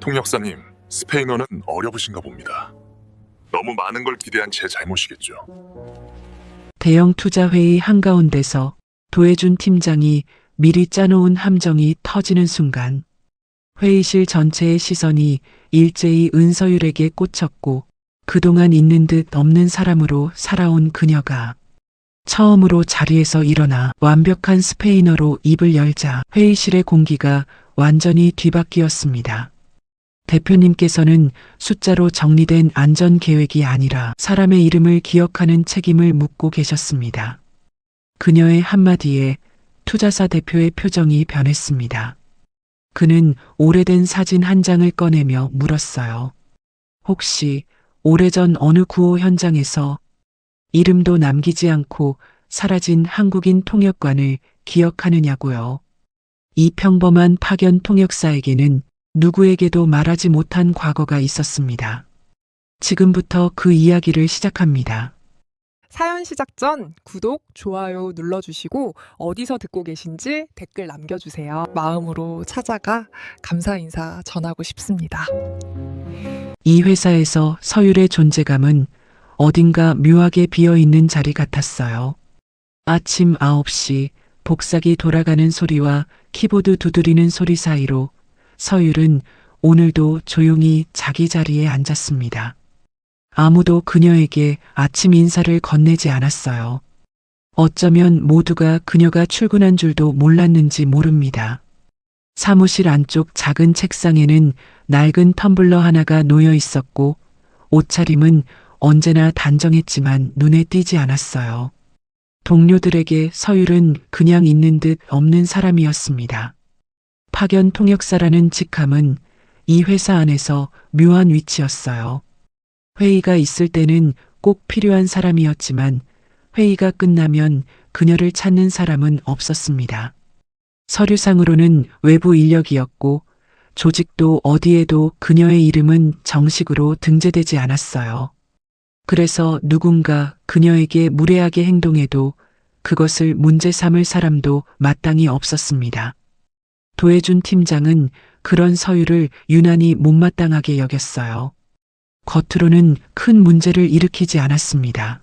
통역사님, 스페인어는 어려우신가 봅니다. 너무 많은 걸 기대한 제 잘못이겠죠. 대형 투자회의 한가운데서 도해준 팀장이 미리 짜놓은 함정이 터지는 순간 회의실 전체의 시선이 일제히 은서율에게 꽂혔고 그동안 있는 듯 없는 사람으로 살아온 그녀가 처음으로 자리에서 일어나 완벽한 스페인어로 입을 열자 회의실의 공기가 완전히 뒤바뀌었습니다. 대표님께서는 숫자로 정리된 안전 계획이 아니라 사람의 이름을 기억하는 책임을 묻고 계셨습니다. 그녀의 한마디에 투자사 대표의 표정이 변했습니다. 그는 오래된 사진 한 장을 꺼내며 물었어요. 혹시 오래전 어느 구호 현장에서 이름도 남기지 않고 사라진 한국인 통역관을 기억하느냐고요. 이 평범한 파견 통역사에게는 누구에게도 말하지 못한 과거가 있었습니다. 지금부터 그 이야기를 시작합니다. 사연 시작 전 구독, 좋아요 눌러주시고 어디서 듣고 계신지 댓글 남겨주세요. 마음으로 찾아가 감사 인사 전하고 싶습니다. 이 회사에서 서율의 존재감은 어딘가 묘하게 비어있는 자리 같았어요. 아침 9시 복사기 돌아가는 소리와 키보드 두드리는 소리 사이로 서율은 오늘도 조용히 자기 자리에 앉았습니다. 아무도 그녀에게 아침 인사를 건네지 않았어요. 어쩌면 모두가 그녀가 출근한 줄도 몰랐는지 모릅니다. 사무실 안쪽 작은 책상에는 낡은 텀블러 하나가 놓여 있었고 옷차림은 언제나 단정했지만 눈에 띄지 않았어요. 동료들에게 서율은 그냥 있는 듯 없는 사람이었습니다. 파견 통역사라는 직함은 이 회사 안에서 묘한 위치였어요. 회의가 있을 때는 꼭 필요한 사람이었지만 회의가 끝나면 그녀를 찾는 사람은 없었습니다. 서류상으로는 외부 인력이었고 조직도 어디에도 그녀의 이름은 정식으로 등재되지 않았어요. 그래서 누군가 그녀에게 무례하게 행동해도 그것을 문제 삼을 사람도 마땅히 없었습니다. 도해준 팀장은 그런 서율을 유난히 못마땅하게 여겼어요. 겉으로는 큰 문제를 일으키지 않았습니다.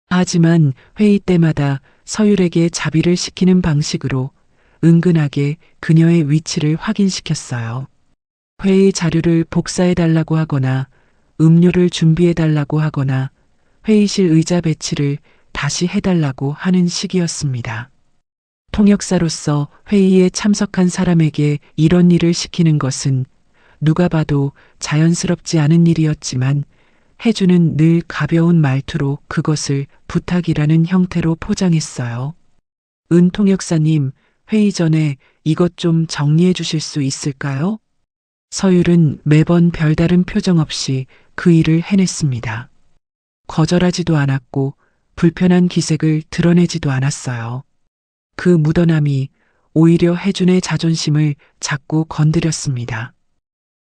하지만 회의 때마다 서율에게 자비를 시키는 방식으로 은근하게 그녀의 위치를 확인시켰어요. 회의 자료를 복사해달라고 하거나 음료를 준비해달라고 하거나 회의실 의자 배치를 다시 해달라고 하는 식이었습니다. 통역사로서 회의에 참석한 사람에게 이런 일을 시키는 것은 누가 봐도 자연스럽지 않은 일이었지만 해주는 늘 가벼운 말투로 그것을 부탁이라는 형태로 포장했어요. 은 통역사님, 회의 전에 이것 좀 정리해 주실 수 있을까요? 서율은 매번 별다른 표정 없이 그 일을 해냈습니다. 거절하지도 않았고 불편한 기색을 드러내지도 않았어요. 그 묻어남이 오히려 혜준의 자존심을 자꾸 건드렸습니다.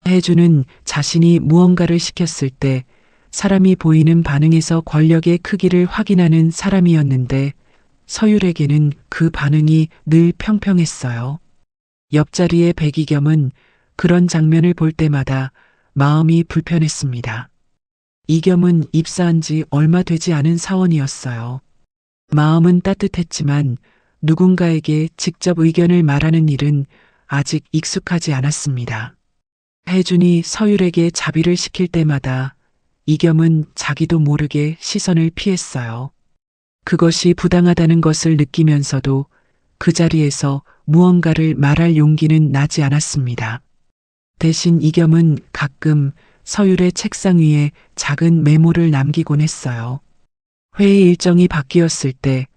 혜준은 자신이 무언가를 시켰을 때 사람이 보이는 반응에서 권력의 크기를 확인하는 사람이었는데 서율에게는 그 반응이 늘 평평했어요. 옆자리의 백이겸은 그런 장면을 볼 때마다 마음이 불편했습니다. 이겸은 입사한 지 얼마 되지 않은 사원이었어요. 마음은 따뜻했지만 누군가에게 직접 의견을 말하는 일은 아직 익숙하지 않았습니다. 혜준이 서율에게 자비를 시킬 때마다 이겸은 자기도 모르게 시선을 피했어요. 그것이 부당하다는 것을 느끼면서도 그 자리에서 무언가를 말할 용기는 나지 않았습니다. 대신 이겸은 가끔 서율의 책상 위에 작은 메모를 남기곤 했어요. 회의 일정이 바뀌었을 때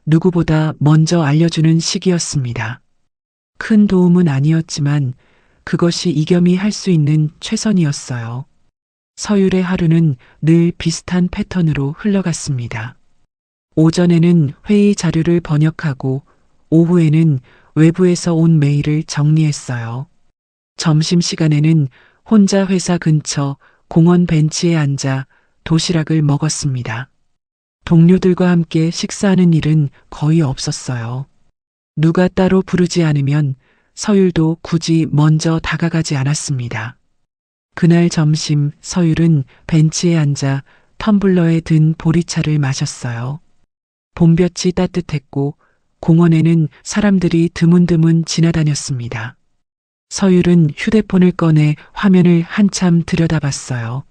누구보다 먼저 알려주는 시기였습니다. 큰 도움은 아니었지만 그것이 이겸이 할 수 있는 최선이었어요. 서율의 하루는 늘 비슷한 패턴으로 흘러갔습니다. 오전에는 회의 자료를 번역하고 오후에는 외부에서 온 메일을 정리했어요. 점심시간에는 혼자 회사 근처 공원 벤치에 앉아 도시락을 먹었습니다. 동료들과 함께 식사하는 일은 거의 없었어요. 누가 따로 부르지 않으면 서율도 굳이 먼저 다가가지 않았습니다. 그날 점심 서율은 벤치에 앉아 텀블러에 든 보리차를 마셨어요. 봄볕이 따뜻했고 공원에는 사람들이 드문드문 지나다녔습니다. 서율은 휴대폰을 꺼내 화면을 한참 들여다봤어요.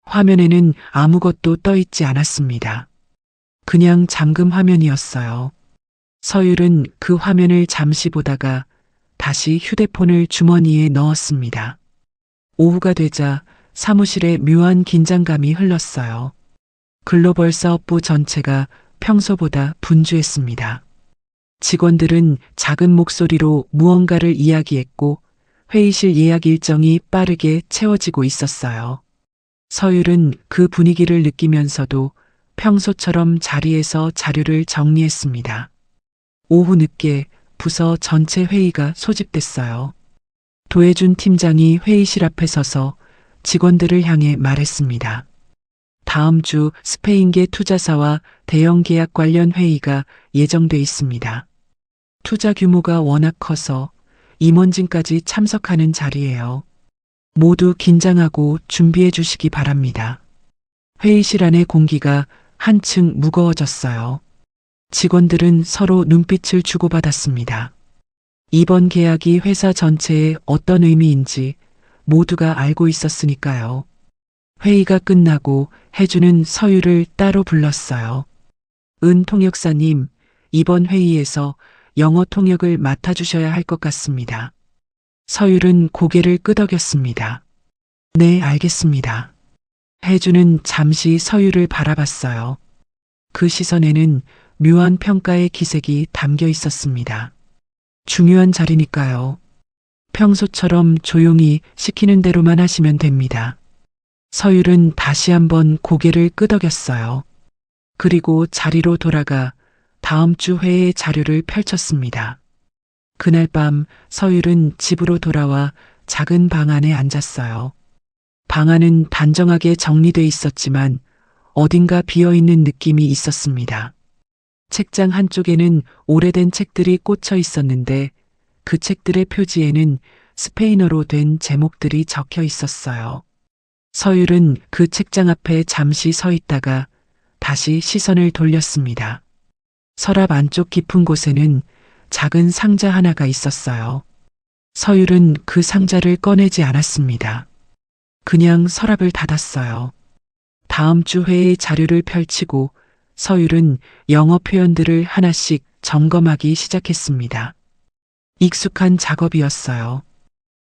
화면에는 아무것도 떠 있지 않았습니다. 그냥 잠금 화면이었어요. 서율은 그 화면을 잠시 보다가 다시 휴대폰을 주머니에 넣었습니다. 오후가 되자 사무실에 묘한 긴장감이 흘렀어요. 글로벌 사업부 전체가 평소보다 분주했습니다. 직원들은 작은 목소리로 무언가를 이야기했고 회의실 예약 일정이 빠르게 채워지고 있었어요. 서율은 그 분위기를 느끼면서도 평소처럼 자리에서 자료를 정리했습니다. 오후 늦게 부서 전체 회의가 소집됐어요. 도혜준 팀장이 회의실 앞에 서서 직원들을 향해 말했습니다. 다음 주 스페인계 투자사와 대형 계약 관련 회의가 예정돼 있습니다. 투자 규모가 워낙 커서 임원진까지 참석하는 자리예요. 모두 긴장하고 준비해 주시기 바랍니다. 회의실 안의 공기가 한층 무거워졌어요. 직원들은 서로 눈빛을 주고받았습니다. 이번 계약이 회사 전체에 어떤 의미인지 모두가 알고 있었으니까요. 회의가 끝나고 해주는 서율을 따로 불렀어요. 은 통역사님, 이번 회의에서 영어 통역을 맡아주셔야 할 것 같습니다. 서율은 고개를 끄덕였습니다. 네, 알겠습니다. 해주는 잠시 서율을 바라봤어요. 그 시선에는 묘한 평가의 기색이 담겨 있었습니다. 중요한 자리니까요. 평소처럼 조용히 시키는 대로만 하시면 됩니다. 서율은 다시 한번 고개를 끄덕였어요. 그리고 자리로 돌아가 다음 주 회의 자료를 펼쳤습니다. 그날 밤 서율은 집으로 돌아와 작은 방 안에 앉았어요. 방 안은 단정하게 정리돼 있었지만 어딘가 비어있는 느낌이 있었습니다. 책장 한쪽에는 오래된 책들이 꽂혀 있었는데 그 책들의 표지에는 스페인어로 된 제목들이 적혀 있었어요. 서율은 그 책장 앞에 잠시 서 있다가 다시 시선을 돌렸습니다. 서랍 안쪽 깊은 곳에는 작은 상자 하나가 있었어요. 서율은 그 상자를 꺼내지 않았습니다. 그냥 서랍을 닫았어요. 다음 주 회의 자료를 펼치고 서율은 영어 표현들을 하나씩 점검하기 시작했습니다. 익숙한 작업이었어요.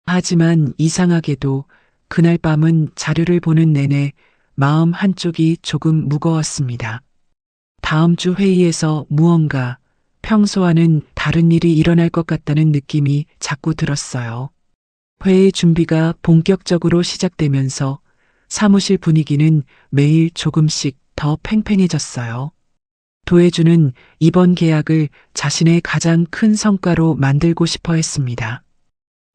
하지만 이상하게도 그날 밤은 자료를 보는 내내 마음 한쪽이 조금 무거웠습니다. 다음 주 회의에서 무언가 평소와는 다른 일이 일어날 것 같다는 느낌이 자꾸 들었어요. 회의 준비가 본격적으로 시작되면서 사무실 분위기는 매일 조금씩 더 팽팽해졌어요. 도혜주는 이번 계약을 자신의 가장 큰 성과로 만들고 싶어 했습니다.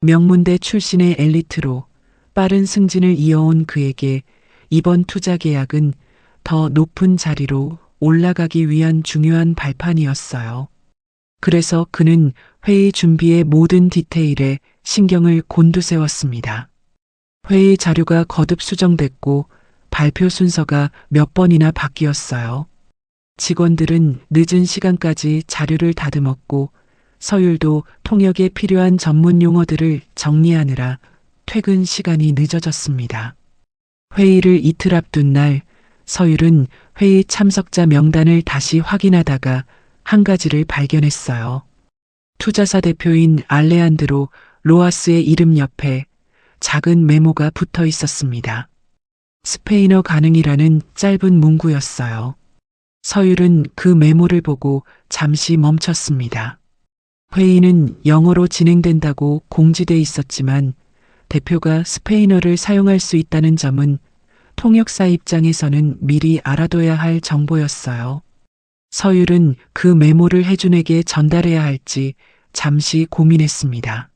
명문대 출신의 엘리트로 빠른 승진을 이어온 그에게 이번 투자 계약은 더 높은 자리로 올라가기 위한 중요한 발판이었어요. 그래서 그는 회의 준비의 모든 디테일에 신경을 곤두세웠습니다. 회의 자료가 거듭 수정됐고 발표 순서가 몇 번이나 바뀌었어요. 직원들은 늦은 시간까지 자료를 다듬었고 서율도 통역에 필요한 전문 용어들을 정리하느라 퇴근 시간이 늦어졌습니다. 회의를 이틀 앞둔 날 서율은 회의 참석자 명단을 다시 확인하다가 한 가지를 발견했어요. 투자사 대표인 알레한드로 로아스의 이름 옆에 작은 메모가 붙어 있었습니다. 스페인어 가능이라는 짧은 문구였어요. 서율은 그 메모를 보고 잠시 멈췄습니다. 회의는 영어로 진행된다고 공지돼 있었지만 대표가 스페인어를 사용할 수 있다는 점은 통역사 입장에서는 미리 알아둬야 할 정보였어요. 서율은 그 메모를 해준에게 전달해야 할지 잠시 고민했습니다.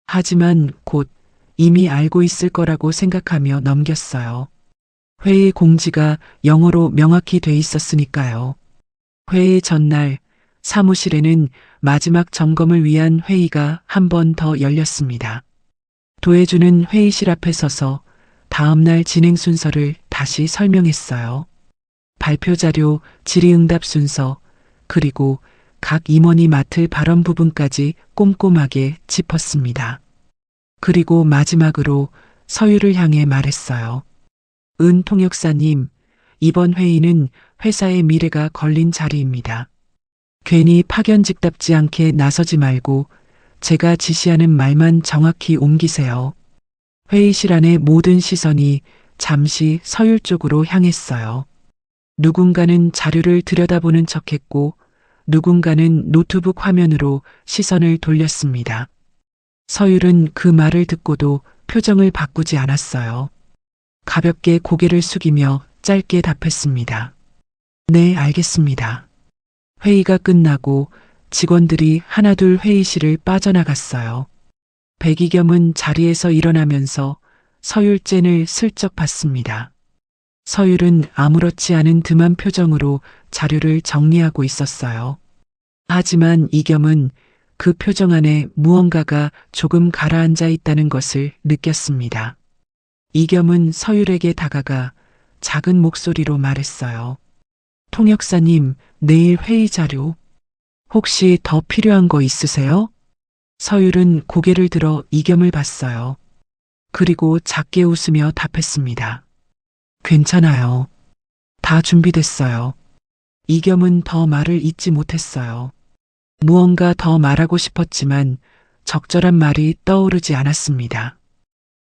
하지만 곧 이미 알고 있을 거라고 생각하며 넘겼어요. 회의 공지가 영어로 명확히 돼 있었으니까요. 회의 전날 사무실에는 마지막 점검을 위한 회의가 한 번 더 열렸습니다. 도혜주는 회의실 앞에 서서 다음날 진행 순서를 다시 설명했어요. 발표 자료, 질의응답 순서, 그리고 각 임원이 맡을 발언 부분까지 꼼꼼하게 짚었습니다. 그리고 마지막으로 서유를 향해 말했어요. 은 통역사님, 이번 회의는 회사의 미래가 걸린 자리입니다. 괜히 파견직답지 않게 나서지 말고 제가 지시하는 말만 정확히 옮기세요. 회의실 안의 모든 시선이 잠시 서율 쪽으로 향했어요. 누군가는 자료를 들여다보는 척했고 누군가는 노트북 화면으로 시선을 돌렸습니다. 서율은 그 말을 듣고도 표정을 바꾸지 않았어요. 가볍게 고개를 숙이며 짧게 답했습니다. 네, 알겠습니다. 회의가 끝나고 직원들이 하나둘 회의실을 빠져나갔어요. 백이겸은 자리에서 일어나면서 서율젠을 슬쩍 봤습니다. 서율은 아무렇지 않은 듬한 표정으로 자료를 정리하고 있었어요. 하지만 이겸은 그 표정 안에 무언가가 조금 가라앉아 있다는 것을 느꼈습니다. 이겸은 서율에게 다가가 작은 목소리로 말했어요. 통역사님, 내일 회의 자료 혹시 더 필요한 거 있으세요? 서율은 고개를 들어 이겸을 봤어요. 그리고 작게 웃으며 답했습니다. 괜찮아요. 다 준비됐어요. 이겸은 더 말을 잇지 못했어요. 무언가 더 말하고 싶었지만 적절한 말이 떠오르지 않았습니다.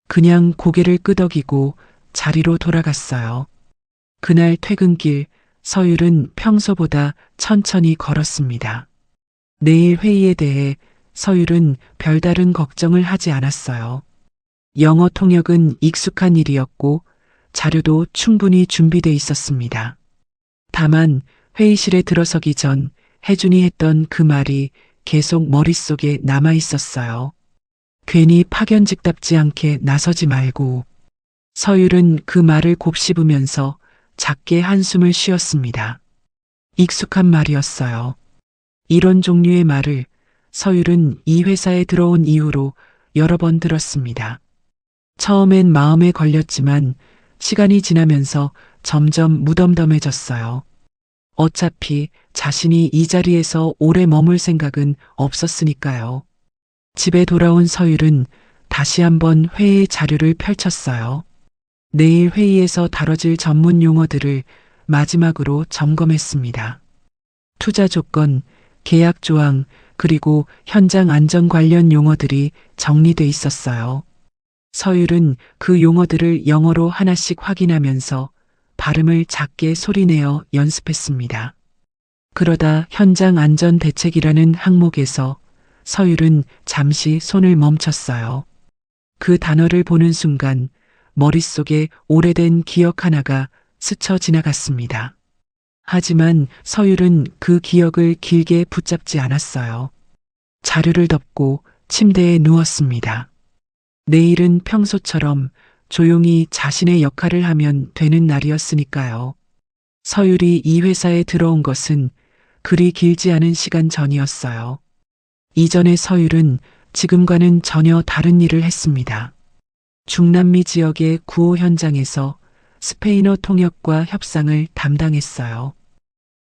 그냥 고개를 끄덕이고 자리로 돌아갔어요. 그날 퇴근길 서율은 평소보다 천천히 걸었습니다. 내일 회의에 대해 서율은 별다른 걱정을 하지 않았어요. 영어 통역은 익숙한 일이었고 자료도 충분히 준비돼 있었습니다. 다만 회의실에 들어서기 전 혜준이 했던 그 말이 계속 머릿속에 남아 있었어요. 괜히 파견직답지 않게 나서지 말고. 서율은 그 말을 곱씹으면서 작게 한숨을 쉬었습니다. 익숙한 말이었어요. 이런 종류의 말을 서율은 이 회사에 들어온 이후로 여러 번 들었습니다. 처음엔 마음에 걸렸지만 시간이 지나면서 점점 무덤덤해졌어요. 어차피 자신이 이 자리에서 오래 머물 생각은 없었으니까요. 집에 돌아온 서율은 다시 한번 회의 자료를 펼쳤어요. 내일 회의에서 다뤄질 전문 용어들을 마지막으로 점검했습니다. 투자 조건, 계약 조항, 그리고 현장 안전 관련 용어들이 정리돼 있었어요. 서율은 그 용어들을 영어로 하나씩 확인하면서 발음을 작게 소리내어 연습했습니다. 그러다 현장 안전 대책이라는 항목에서 서율은 잠시 손을 멈췄어요. 그 단어를 보는 순간 머릿속에 오래된 기억 하나가 스쳐 지나갔습니다. 하지만 서율은 그 기억을 길게 붙잡지 않았어요. 자료를 덮고 침대에 누웠습니다. 내일은 평소처럼 조용히 자신의 역할을 하면 되는 날이었으니까요. 서율이 이 회사에 들어온 것은 그리 길지 않은 시간 전이었어요. 이전의 서율은 지금과는 전혀 다른 일을 했습니다. 중남미 지역의 구호 현장에서 스페인어 통역과 협상을 담당했어요.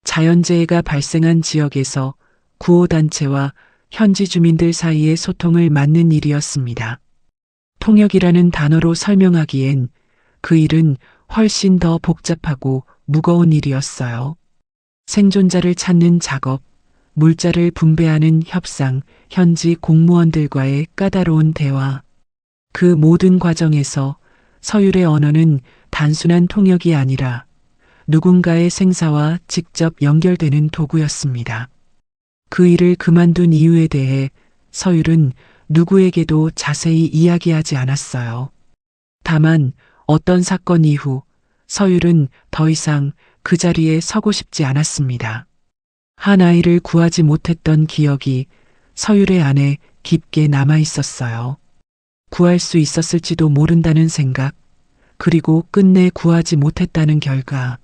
자연재해가 발생한 지역에서 구호단체와 현지 주민들 사이의 소통을 맡는 일이었습니다. 통역이라는 단어로 설명하기엔 그 일은 훨씬 더 복잡하고 무거운 일이었어요. 생존자를 찾는 작업, 물자를 분배하는 협상, 현지 공무원들과의 까다로운 대화. 그 모든 과정에서 서율의 언어는 단순한 통역이 아니라 누군가의 생사와 직접 연결되는 도구였습니다. 그 일을 그만둔 이유에 대해 서율은 누구에게도 자세히 이야기하지 않았어요. 다만 어떤 사건 이후 서율은 더 이상 그 자리에 서고 싶지 않았습니다. 한 아이를 구하지 못했던 기억이 서율의 안에 깊게 남아 있었어요. 구할 수 있었을지도 모른다는 생각, 그리고 끝내 구하지 못했다는 결과.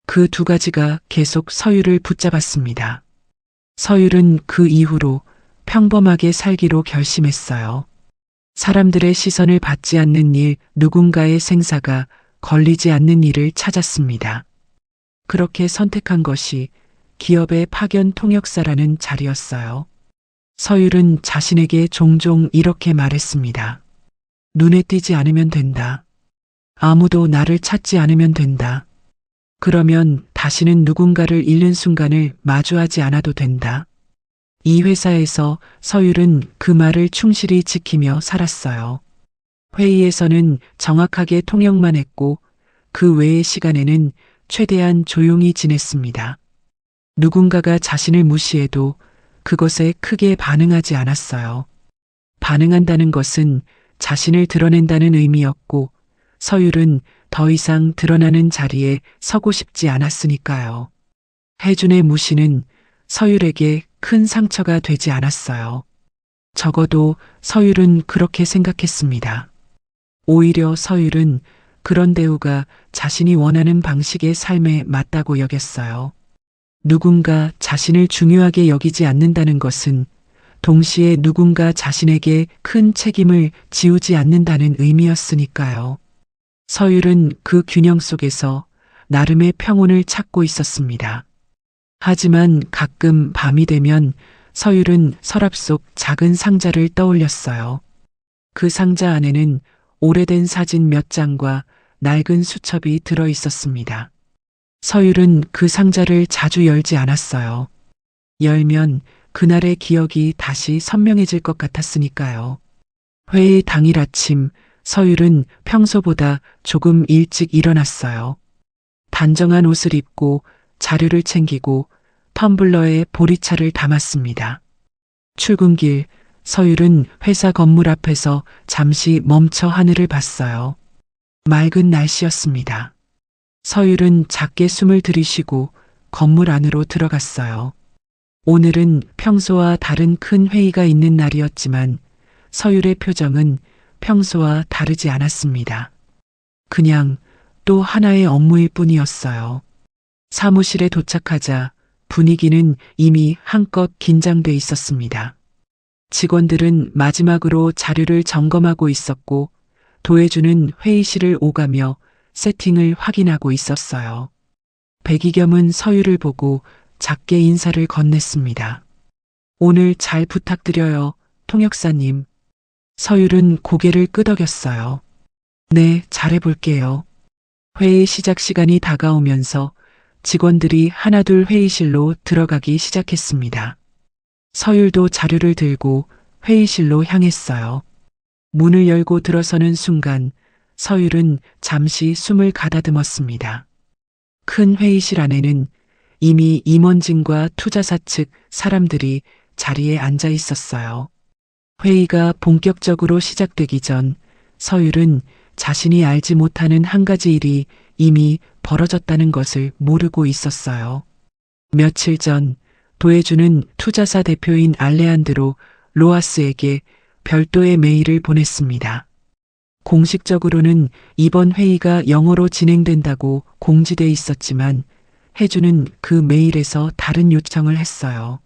그 두 가지가 계속 서율을 붙잡았습니다. 서율은 그 이후로 평범하게 살기로 결심했어요. 사람들의 시선을 받지 않는 일, 누군가의 생사가 걸리지 않는 일을 찾았습니다. 그렇게 선택한 것이 기업의 파견 통역사라는 자리였어요. 서율은 자신에게 종종 이렇게 말했습니다. 눈에 띄지 않으면 된다. 아무도 나를 찾지 않으면 된다. 그러면 다시는 누군가를 잃는 순간을 마주하지 않아도 된다. 이 회사에서 서율은 그 말을 충실히 지키며 살았어요. 회의에서는 정확하게 통역만 했고 그 외의 시간에는 최대한 조용히 지냈습니다. 누군가가 자신을 무시해도 그것에 크게 반응하지 않았어요. 반응한다는 것은 자신을 드러낸다는 의미였고 서율은 더 이상 드러나는 자리에 서고 싶지 않았으니까요. 혜준의 무시는 서율에게 큰 상처가 되지 않았어요. 적어도 서율은 그렇게 생각했습니다. 오히려 서율은 그런 대우가 자신이 원하는 방식의 삶에 맞다고 여겼어요. 누군가 자신을 중요하게 여기지 않는다는 것은 동시에 누군가 자신에게 큰 책임을 지우지 않는다는 의미였으니까요. 서율은 그 균형 속에서 나름의 평온을 찾고 있었습니다. 하지만 가끔 밤이 되면 서율은 서랍 속 작은 상자를 떠올렸어요. 그 상자 안에는 오래된 사진 몇 장과 낡은 수첩이 들어 있었습니다. 서율은 그 상자를 자주 열지 않았어요. 열면 그날의 기억이 다시 선명해질 것 같았으니까요. 회의 당일 아침, 서율은 평소보다 조금 일찍 일어났어요. 단정한 옷을 입고 자료를 챙기고 텀블러에 보리차를 담았습니다. 출근길, 서율은 회사 건물 앞에서 잠시 멈춰 하늘을 봤어요. 맑은 날씨였습니다. 서율은 작게 숨을 들이쉬고 건물 안으로 들어갔어요. 오늘은 평소와 다른 큰 회의가 있는 날이었지만 서율의 표정은 평소와 다르지 않았습니다. 그냥 또 하나의 업무일 뿐이었어요. 사무실에 도착하자 분위기는 이미 한껏 긴장돼 있었습니다. 직원들은 마지막으로 자료를 점검하고 있었고 도해주는 회의실을 오가며 세팅을 확인하고 있었어요. 백이겸은 서율을 보고 작게 인사를 건넸습니다. 오늘 잘 부탁드려요, 통역사님. 서율은 고개를 끄덕였어요. 네, 잘해볼게요. 회의 시작 시간이 다가오면서 직원들이 하나둘 회의실로 들어가기 시작했습니다. 서율도 자료를 들고 회의실로 향했어요. 문을 열고 들어서는 순간 서율은 잠시 숨을 가다듬었습니다. 큰 회의실 안에는 이미 임원진과 투자사 측 사람들이 자리에 앉아 있었어요. 회의가 본격적으로 시작되기 전 서율은 자신이 알지 못하는 한 가지 일이 이미 벌어졌다는 것을 모르고 있었어요. 며칠 전 도해주는 투자사 대표인 알레한드로 로하스에게 별도의 메일을 보냈습니다. 공식적으로는 이번 회의가 영어로 진행된다고 공지돼 있었지만 혜주는 그 메일에서 다른 요청을 했어요.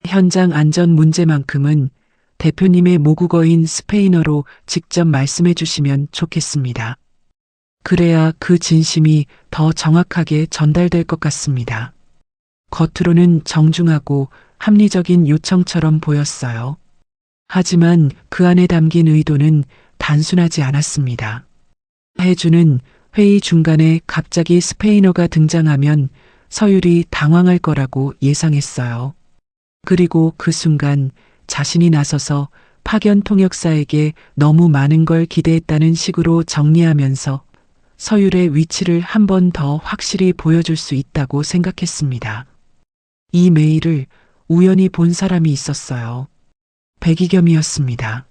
현장 안전 문제만큼은 대표님의 모국어인 스페인어로 직접 말씀해 주시면 좋겠습니다. 그래야 그 진심이 더 정확하게 전달될 것 같습니다. 겉으로는 정중하고 합리적인 요청처럼 보였어요. 하지만 그 안에 담긴 의도는 단순하지 않았습니다. 혜주는 회의 중간에 갑자기 스페인어가 등장하면 서율이 당황할 거라고 예상했어요. 그리고 그 순간 자신이 나서서 파견 통역사에게 너무 많은 걸 기대했다는 식으로 정리하면서 서율의 위치를 한 번 더 확실히 보여줄 수 있다고 생각했습니다. 이 메일을 우연히 본 사람이 있었어요. 백이겸이었습니다.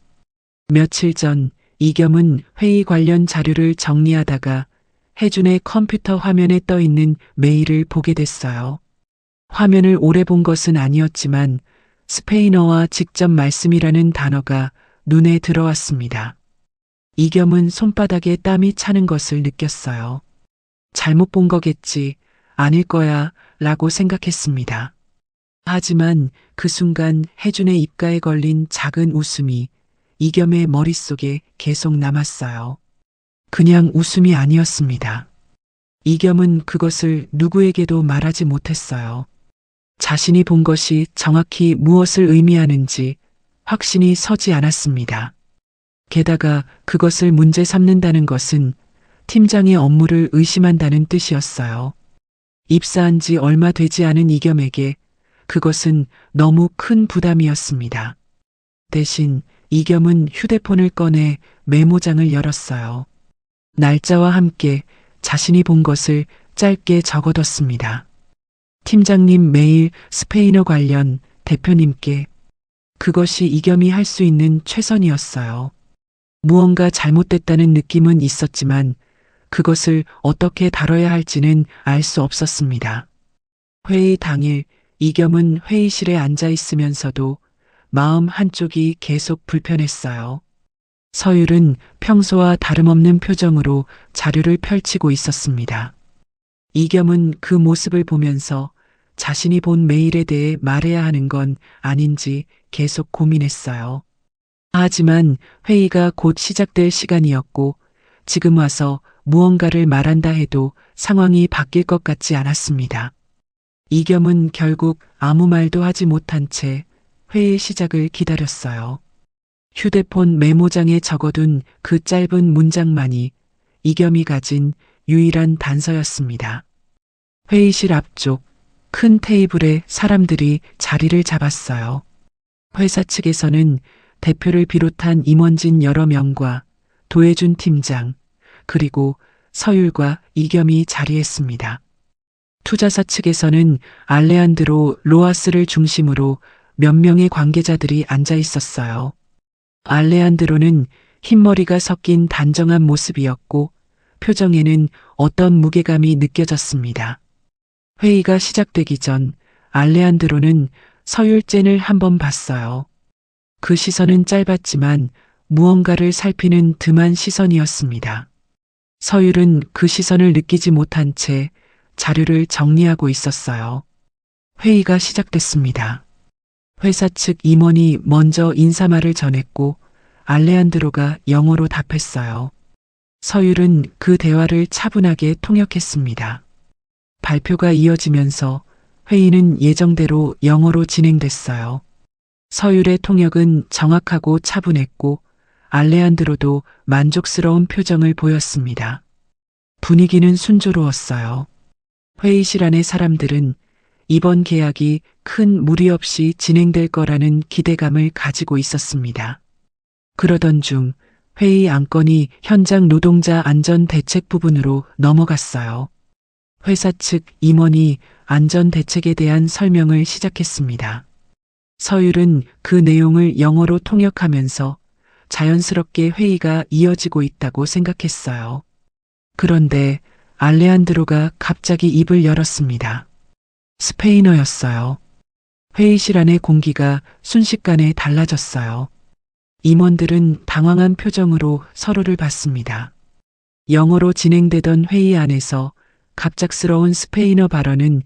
며칠 전 이겸은 회의 관련 자료를 정리하다가 혜준의 컴퓨터 화면에 떠 있는 메일을 보게 됐어요. 화면을 오래 본 것은 아니었지만 스페인어와 직접 말씀이라는 단어가 눈에 들어왔습니다. 이겸은 손바닥에 땀이 차는 것을 느꼈어요. 잘못 본 거겠지, 아닐 거야 라고 생각했습니다. 하지만 그 순간 혜준의 입가에 걸린 작은 웃음이 이겸의 머릿속에 계속 남았어요. 그냥 웃음이 아니었습니다. 이겸은 그것을 누구에게도 말하지 못했어요. 자신이 본 것이 정확히 무엇을 의미하는지 확신이 서지 않았습니다. 게다가 그것을 문제 삼는다는 것은 팀장의 업무를 의심한다는 뜻이었어요. 입사한 지 얼마 되지 않은 이겸에게 그것은 너무 큰 부담이었습니다. 대신 이겸은 휴대폰을 꺼내 메모장을 열었어요. 날짜와 함께 자신이 본 것을 짧게 적어뒀습니다. 팀장님 메일 스페인어 관련 대표님께. 그것이 이겸이 할 수 있는 최선이었어요. 무언가 잘못됐다는 느낌은 있었지만 그것을 어떻게 다뤄야 할지는 알 수 없었습니다. 회의 당일 이겸은 회의실에 앉아 있으면서도 마음 한쪽이 계속 불편했어요. 서율은 평소와 다름없는 표정으로 자료를 펼치고 있었습니다. 이겸은 그 모습을 보면서 자신이 본 메일에 대해 말해야 하는 건 아닌지 계속 고민했어요. 하지만 회의가 곧 시작될 시간이었고 지금 와서 무언가를 말한다 해도 상황이 바뀔 것 같지 않았습니다. 이겸은 결국 아무 말도 하지 못한 채 회의 시작을 기다렸어요. 휴대폰 메모장에 적어둔 그 짧은 문장만이 이겸이 가진 유일한 단서였습니다. 회의실 앞쪽 큰 테이블에 사람들이 자리를 잡았어요. 회사 측에서는 대표를 비롯한 임원진 여러 명과 도해준 팀장, 그리고 서율과 이겸이 자리했습니다. 투자사 측에서는 알레한드로 로아스를 중심으로 몇 명의 관계자들이 앉아 있었어요. 알레한드로는 흰머리가 섞인 단정한 모습이었고 표정에는 어떤 무게감이 느껴졌습니다. 회의가 시작되기 전 알레한드로는 서율젠을 한번 봤어요. 그 시선은 짧았지만 무언가를 살피는 듬한 시선이었습니다. 서율은 그 시선을 느끼지 못한 채 자료를 정리하고 있었어요. 회의가 시작됐습니다. 회사 측 임원이 먼저 인사말을 전했고 알레한드로가 영어로 답했어요. 서율은 그 대화를 차분하게 통역했습니다. 발표가 이어지면서 회의는 예정대로 영어로 진행됐어요. 서율의 통역은 정확하고 차분했고 알레한드로도 만족스러운 표정을 보였습니다. 분위기는 순조로웠어요. 회의실 안의 사람들은 이번 계약이 큰 무리 없이 진행될 거라는 기대감을 가지고 있었습니다. 그러던 중 회의 안건이 현장 노동자 안전 대책 부분으로 넘어갔어요. 회사 측 임원이 안전 대책에 대한 설명을 시작했습니다. 서율은 그 내용을 영어로 통역하면서 자연스럽게 회의가 이어지고 있다고 생각했어요. 그런데 알레한드로가 갑자기 입을 열었습니다. 스페인어였어요. 회의실 안의 공기가 순식간에 달라졌어요. 임원들은 당황한 표정으로 서로를 봤습니다. 영어로 진행되던 회의 안에서 갑작스러운 스페인어 발언은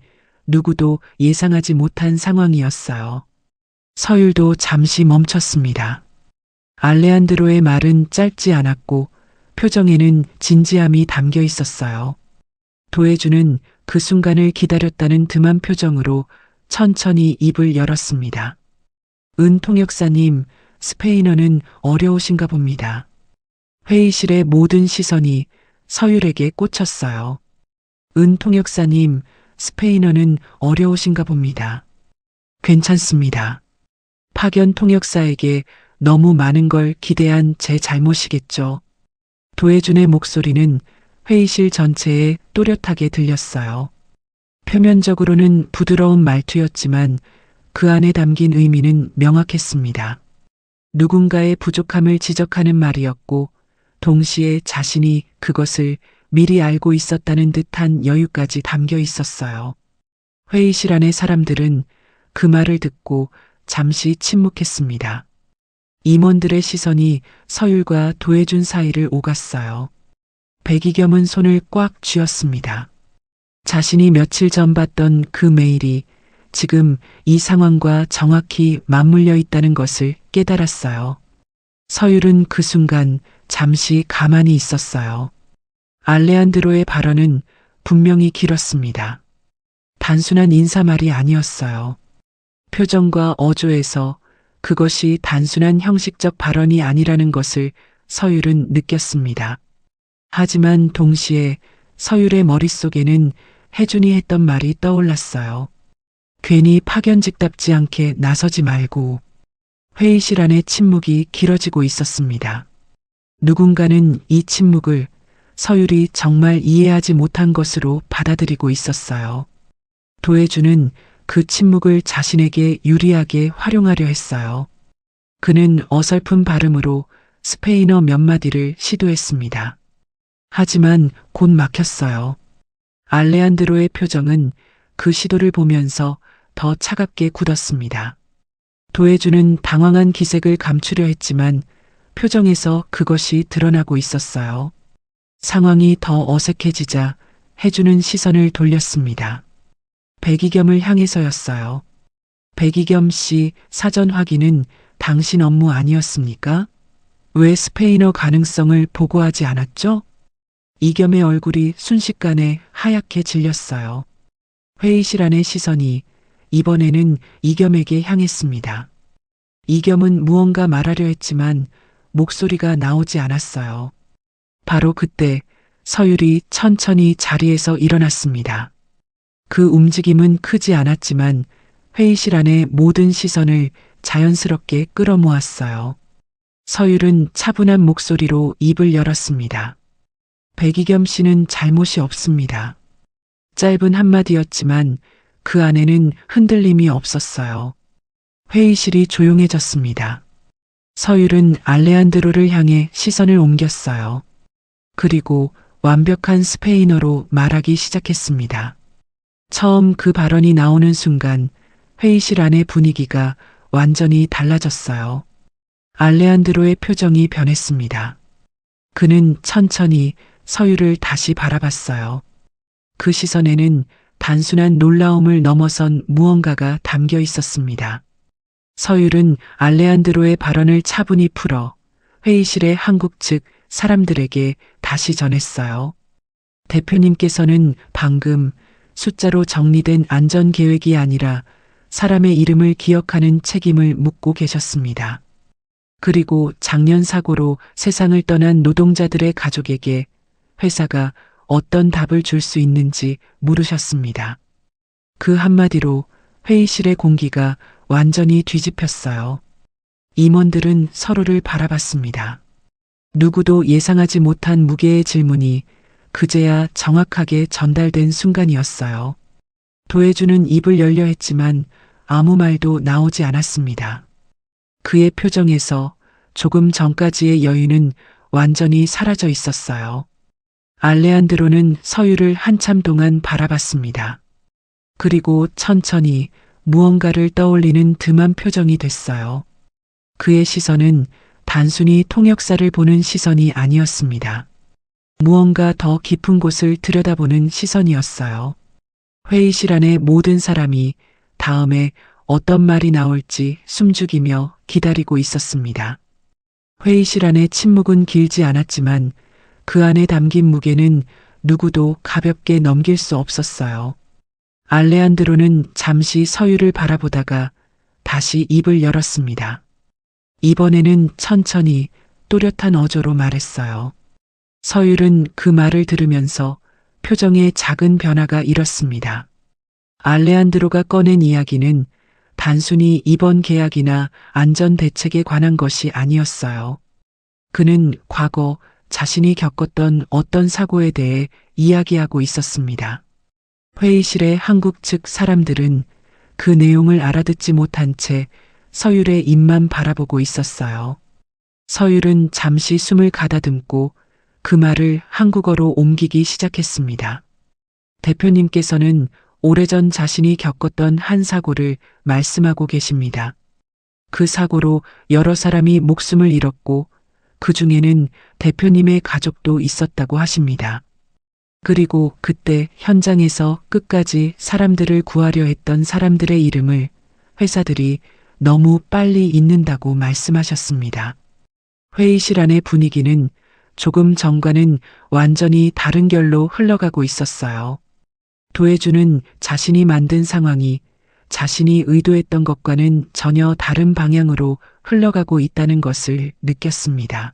누구도 예상하지 못한 상황이었어요. 서율도 잠시 멈췄습니다. 알레한드로의 말은 짧지 않았고 표정에는 진지함이 담겨 있었어요. 도해주는 그 순간을 기다렸다는 듬한 표정으로 천천히 입을 열었습니다. 은 통역사님, 스페인어는 어려우신가 봅니다. 회의실의 모든 시선이 서율에게 꽂혔어요. 은 통역사님, 스페인어는 어려우신가 봅니다. 괜찮습니다. 파견 통역사에게 너무 많은 걸 기대한 제 잘못이겠죠. 도해준의 목소리는 회의실 전체에 또렷하게 들렸어요. 표면적으로는 부드러운 말투였지만 그 안에 담긴 의미는 명확했습니다. 누군가의 부족함을 지적하는 말이었고 동시에 자신이 그것을 미리 알고 있었다는 듯한 여유까지 담겨 있었어요. 회의실 안의 사람들은 그 말을 듣고 잠시 침묵했습니다. 임원들의 시선이 서율과 도해준 사이를 오갔어요. 백이겸은 손을 꽉 쥐었습니다. 자신이 며칠 전 봤던 그 메일이 지금 이 상황과 정확히 맞물려 있다는 것을 깨달았어요. 서율은 그 순간 잠시 가만히 있었어요. 알레한드로의 발언은 분명히 길었습니다. 단순한 인사말이 아니었어요. 표정과 어조에서 그것이 단순한 형식적 발언이 아니라는 것을 서율은 느꼈습니다. 하지만 동시에 서율의 머릿속에는 혜준이 했던 말이 떠올랐어요. 괜히 파견직답지 않게 나서지 말고. 회의실 안의 침묵이 길어지고 있었습니다. 누군가는 이 침묵을 서율이 정말 이해하지 못한 것으로 받아들이고 있었어요. 도해주는 그 침묵을 자신에게 유리하게 활용하려 했어요. 그는 어설픈 발음으로 스페인어 몇 마디를 시도했습니다. 하지만 곧 막혔어요. 알레한드로의 표정은 그 시도를 보면서 더 차갑게 굳었습니다. 도해주는 당황한 기색을 감추려 했지만 표정에서 그것이 드러나고 있었어요. 상황이 더 어색해지자 해주는 시선을 돌렸습니다. 백이겸을 향해서였어요. 백이겸 씨, 사전 확인은 당신 업무 아니었습니까? 왜 스페인어 가능성을 보고하지 않았죠? 이겸의 얼굴이 순식간에 하얗게 질렸어요. 회의실 안의 시선이 이번에는 이겸에게 향했습니다. 이겸은 무언가 말하려 했지만 목소리가 나오지 않았어요. 바로 그때 서율이 천천히 자리에서 일어났습니다. 그 움직임은 크지 않았지만 회의실 안의 모든 시선을 자연스럽게 끌어모았어요. 서율은 차분한 목소리로 입을 열었습니다. 백이겸 씨는 잘못이 없습니다. 짧은 한마디였지만 그 안에는 흔들림이 없었어요. 회의실이 조용해졌습니다. 서율은 알레한드로를 향해 시선을 옮겼어요. 그리고 완벽한 스페인어로 말하기 시작했습니다. 처음 그 발언이 나오는 순간 회의실 안의 분위기가 완전히 달라졌어요. 알레한드로의 표정이 변했습니다. 그는 천천히 서율을 다시 바라봤어요. 그 시선에는 단순한 놀라움을 넘어선 무언가가 담겨 있었습니다. 서율은 알레한드로의 발언을 차분히 풀어 회의실의 한국 측 사람들에게 다시 전했어요. 대표님께서는 방금 숫자로 정리된 안전계획이 아니라 사람의 이름을 기억하는 책임을 묻고 계셨습니다. 그리고 작년 사고로 세상을 떠난 노동자들의 가족에게 회사가 어떤 답을 줄 수 있는지 물으셨습니다. 그 한마디로 회의실의 공기가 완전히 뒤집혔어요. 임원들은 서로를 바라봤습니다. 누구도 예상하지 못한 무게의 질문이 그제야 정확하게 전달된 순간이었어요. 도해주는 입을 열려 했지만 아무 말도 나오지 않았습니다. 그의 표정에서 조금 전까지의 여유는 완전히 사라져 있었어요. 알레한드로는 서율을 한참 동안 바라봤습니다. 그리고 천천히 무언가를 떠올리는 듬한 표정이 됐어요. 그의 시선은 단순히 통역사를 보는 시선이 아니었습니다. 무언가 더 깊은 곳을 들여다보는 시선이었어요. 회의실 안의 모든 사람이 다음에 어떤 말이 나올지 숨죽이며 기다리고 있었습니다. 회의실 안의 침묵은 길지 않았지만 그 안에 담긴 무게는 누구도 가볍게 넘길 수 없었어요. 알레한드로는 잠시 서율을 바라보다가 다시 입을 열었습니다. 이번에는 천천히 또렷한 어조로 말했어요. 서율은 그 말을 들으면서 표정에 작은 변화가 일었습니다. 알레한드로가 꺼낸 이야기는 단순히 이번 계약이나 안전 대책에 관한 것이 아니었어요. 그는 과거 자신이 겪었던 어떤 사고에 대해 이야기하고 있었습니다. 회의실의 한국 측 사람들은 그 내용을 알아듣지 못한 채 서율의 입만 바라보고 있었어요. 서율은 잠시 숨을 가다듬고 그 말을 한국어로 옮기기 시작했습니다. 대표님께서는 오래전 자신이 겪었던 한 사고를 말씀하고 계십니다. 그 사고로 여러 사람이 목숨을 잃었고 그 중에는 대표님의 가족도 있었다고 하십니다. 그리고 그때 현장에서 끝까지 사람들을 구하려 했던 사람들의 이름을 회사들이 너무 빨리 잊는다고 말씀하셨습니다. 회의실 안의 분위기는 조금 전과는 완전히 다른 결로 흘러가고 있었어요. 도해주는 자신이 만든 상황이 자신이 의도했던 것과는 전혀 다른 방향으로 흘러가고 있다는 것을 느꼈습니다.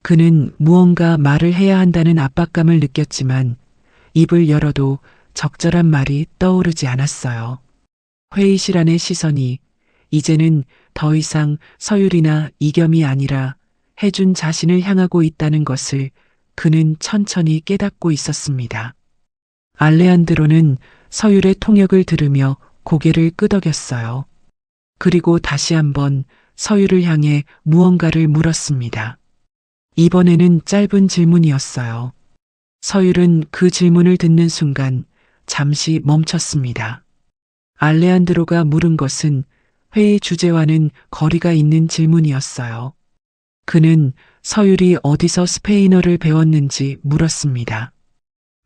그는 무언가 말을 해야 한다는 압박감을 느꼈지만 입을 열어도 적절한 말이 떠오르지 않았어요. 회의실 안의 시선이 이제는 더 이상 서율이나 이겸이 아니라 해준 자신을 향하고 있다는 것을 그는 천천히 깨닫고 있었습니다. 알레한드로는 서율의 통역을 들으며 고개를 끄덕였어요. 그리고 다시 한번 서율을 향해 무언가를 물었습니다. 이번에는 짧은 질문이었어요. 서율은 그 질문을 듣는 순간 잠시 멈췄습니다. 알레한드로가 물은 것은 회의 주제와는 거리가 있는 질문이었어요. 그는 서율이 어디서 스페인어를 배웠는지 물었습니다.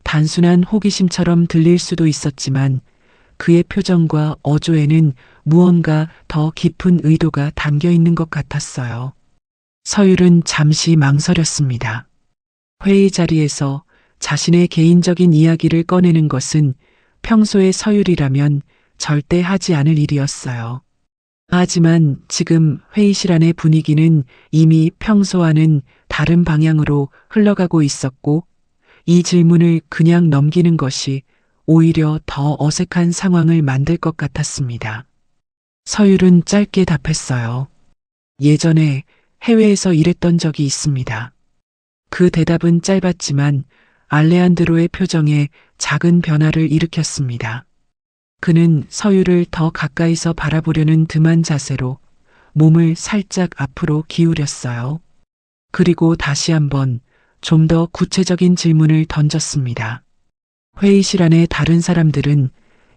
단순한 호기심처럼 들릴 수도 있었지만 그의 표정과 어조에는 무언가 더 깊은 의도가 담겨 있는 것 같았어요. 서율은 잠시 망설였습니다. 회의 자리에서 자신의 개인적인 이야기를 꺼내는 것은 평소의 서율이라면 절대 하지 않을 일이었어요. 하지만 지금 회의실 안의 분위기는 이미 평소와는 다른 방향으로 흘러가고 있었고 이 질문을 그냥 넘기는 것이 오히려 더 어색한 상황을 만들 것 같았습니다. 서율은 짧게 답했어요. 예전에 해외에서 일했던 적이 있습니다. 그 대답은 짧았지만 알레한드로의 표정에 작은 변화를 일으켰습니다. 그는 서율을 더 가까이서 바라보려는 듬한 자세로 몸을 살짝 앞으로 기울였어요. 그리고 다시 한번 좀 더 구체적인 질문을 던졌습니다. 회의실 안의 다른 사람들은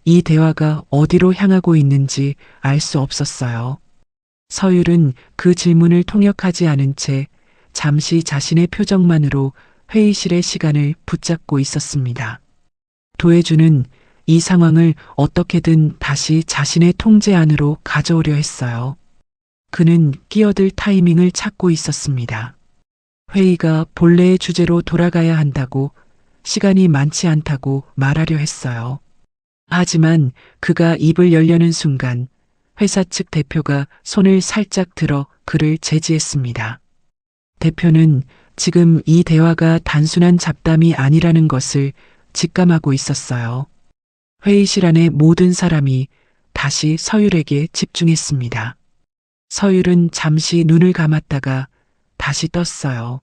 이 대화가 어디로 향하고 있는지 알 수 없었어요. 서율은 그 질문을 통역하지 않은 채 잠시 자신의 표정만으로 회의실의 시간을 붙잡고 있었습니다. 도해주는 이 상황을 어떻게든 다시 자신의 통제 안으로 가져오려 했어요. 그는 끼어들 타이밍을 찾고 있었습니다. 회의가 본래의 주제로 돌아가야 한다고, 시간이 많지 않다고 말하려 했어요. 하지만 그가 입을 열려는 순간 회사 측 대표가 손을 살짝 들어 그를 제지했습니다. 대표는 지금 이 대화가 단순한 잡담이 아니라는 것을 직감하고 있었어요. 회의실 안의 모든 사람이 다시 서율에게 집중했습니다. 서율은 잠시 눈을 감았다가 다시 떴어요.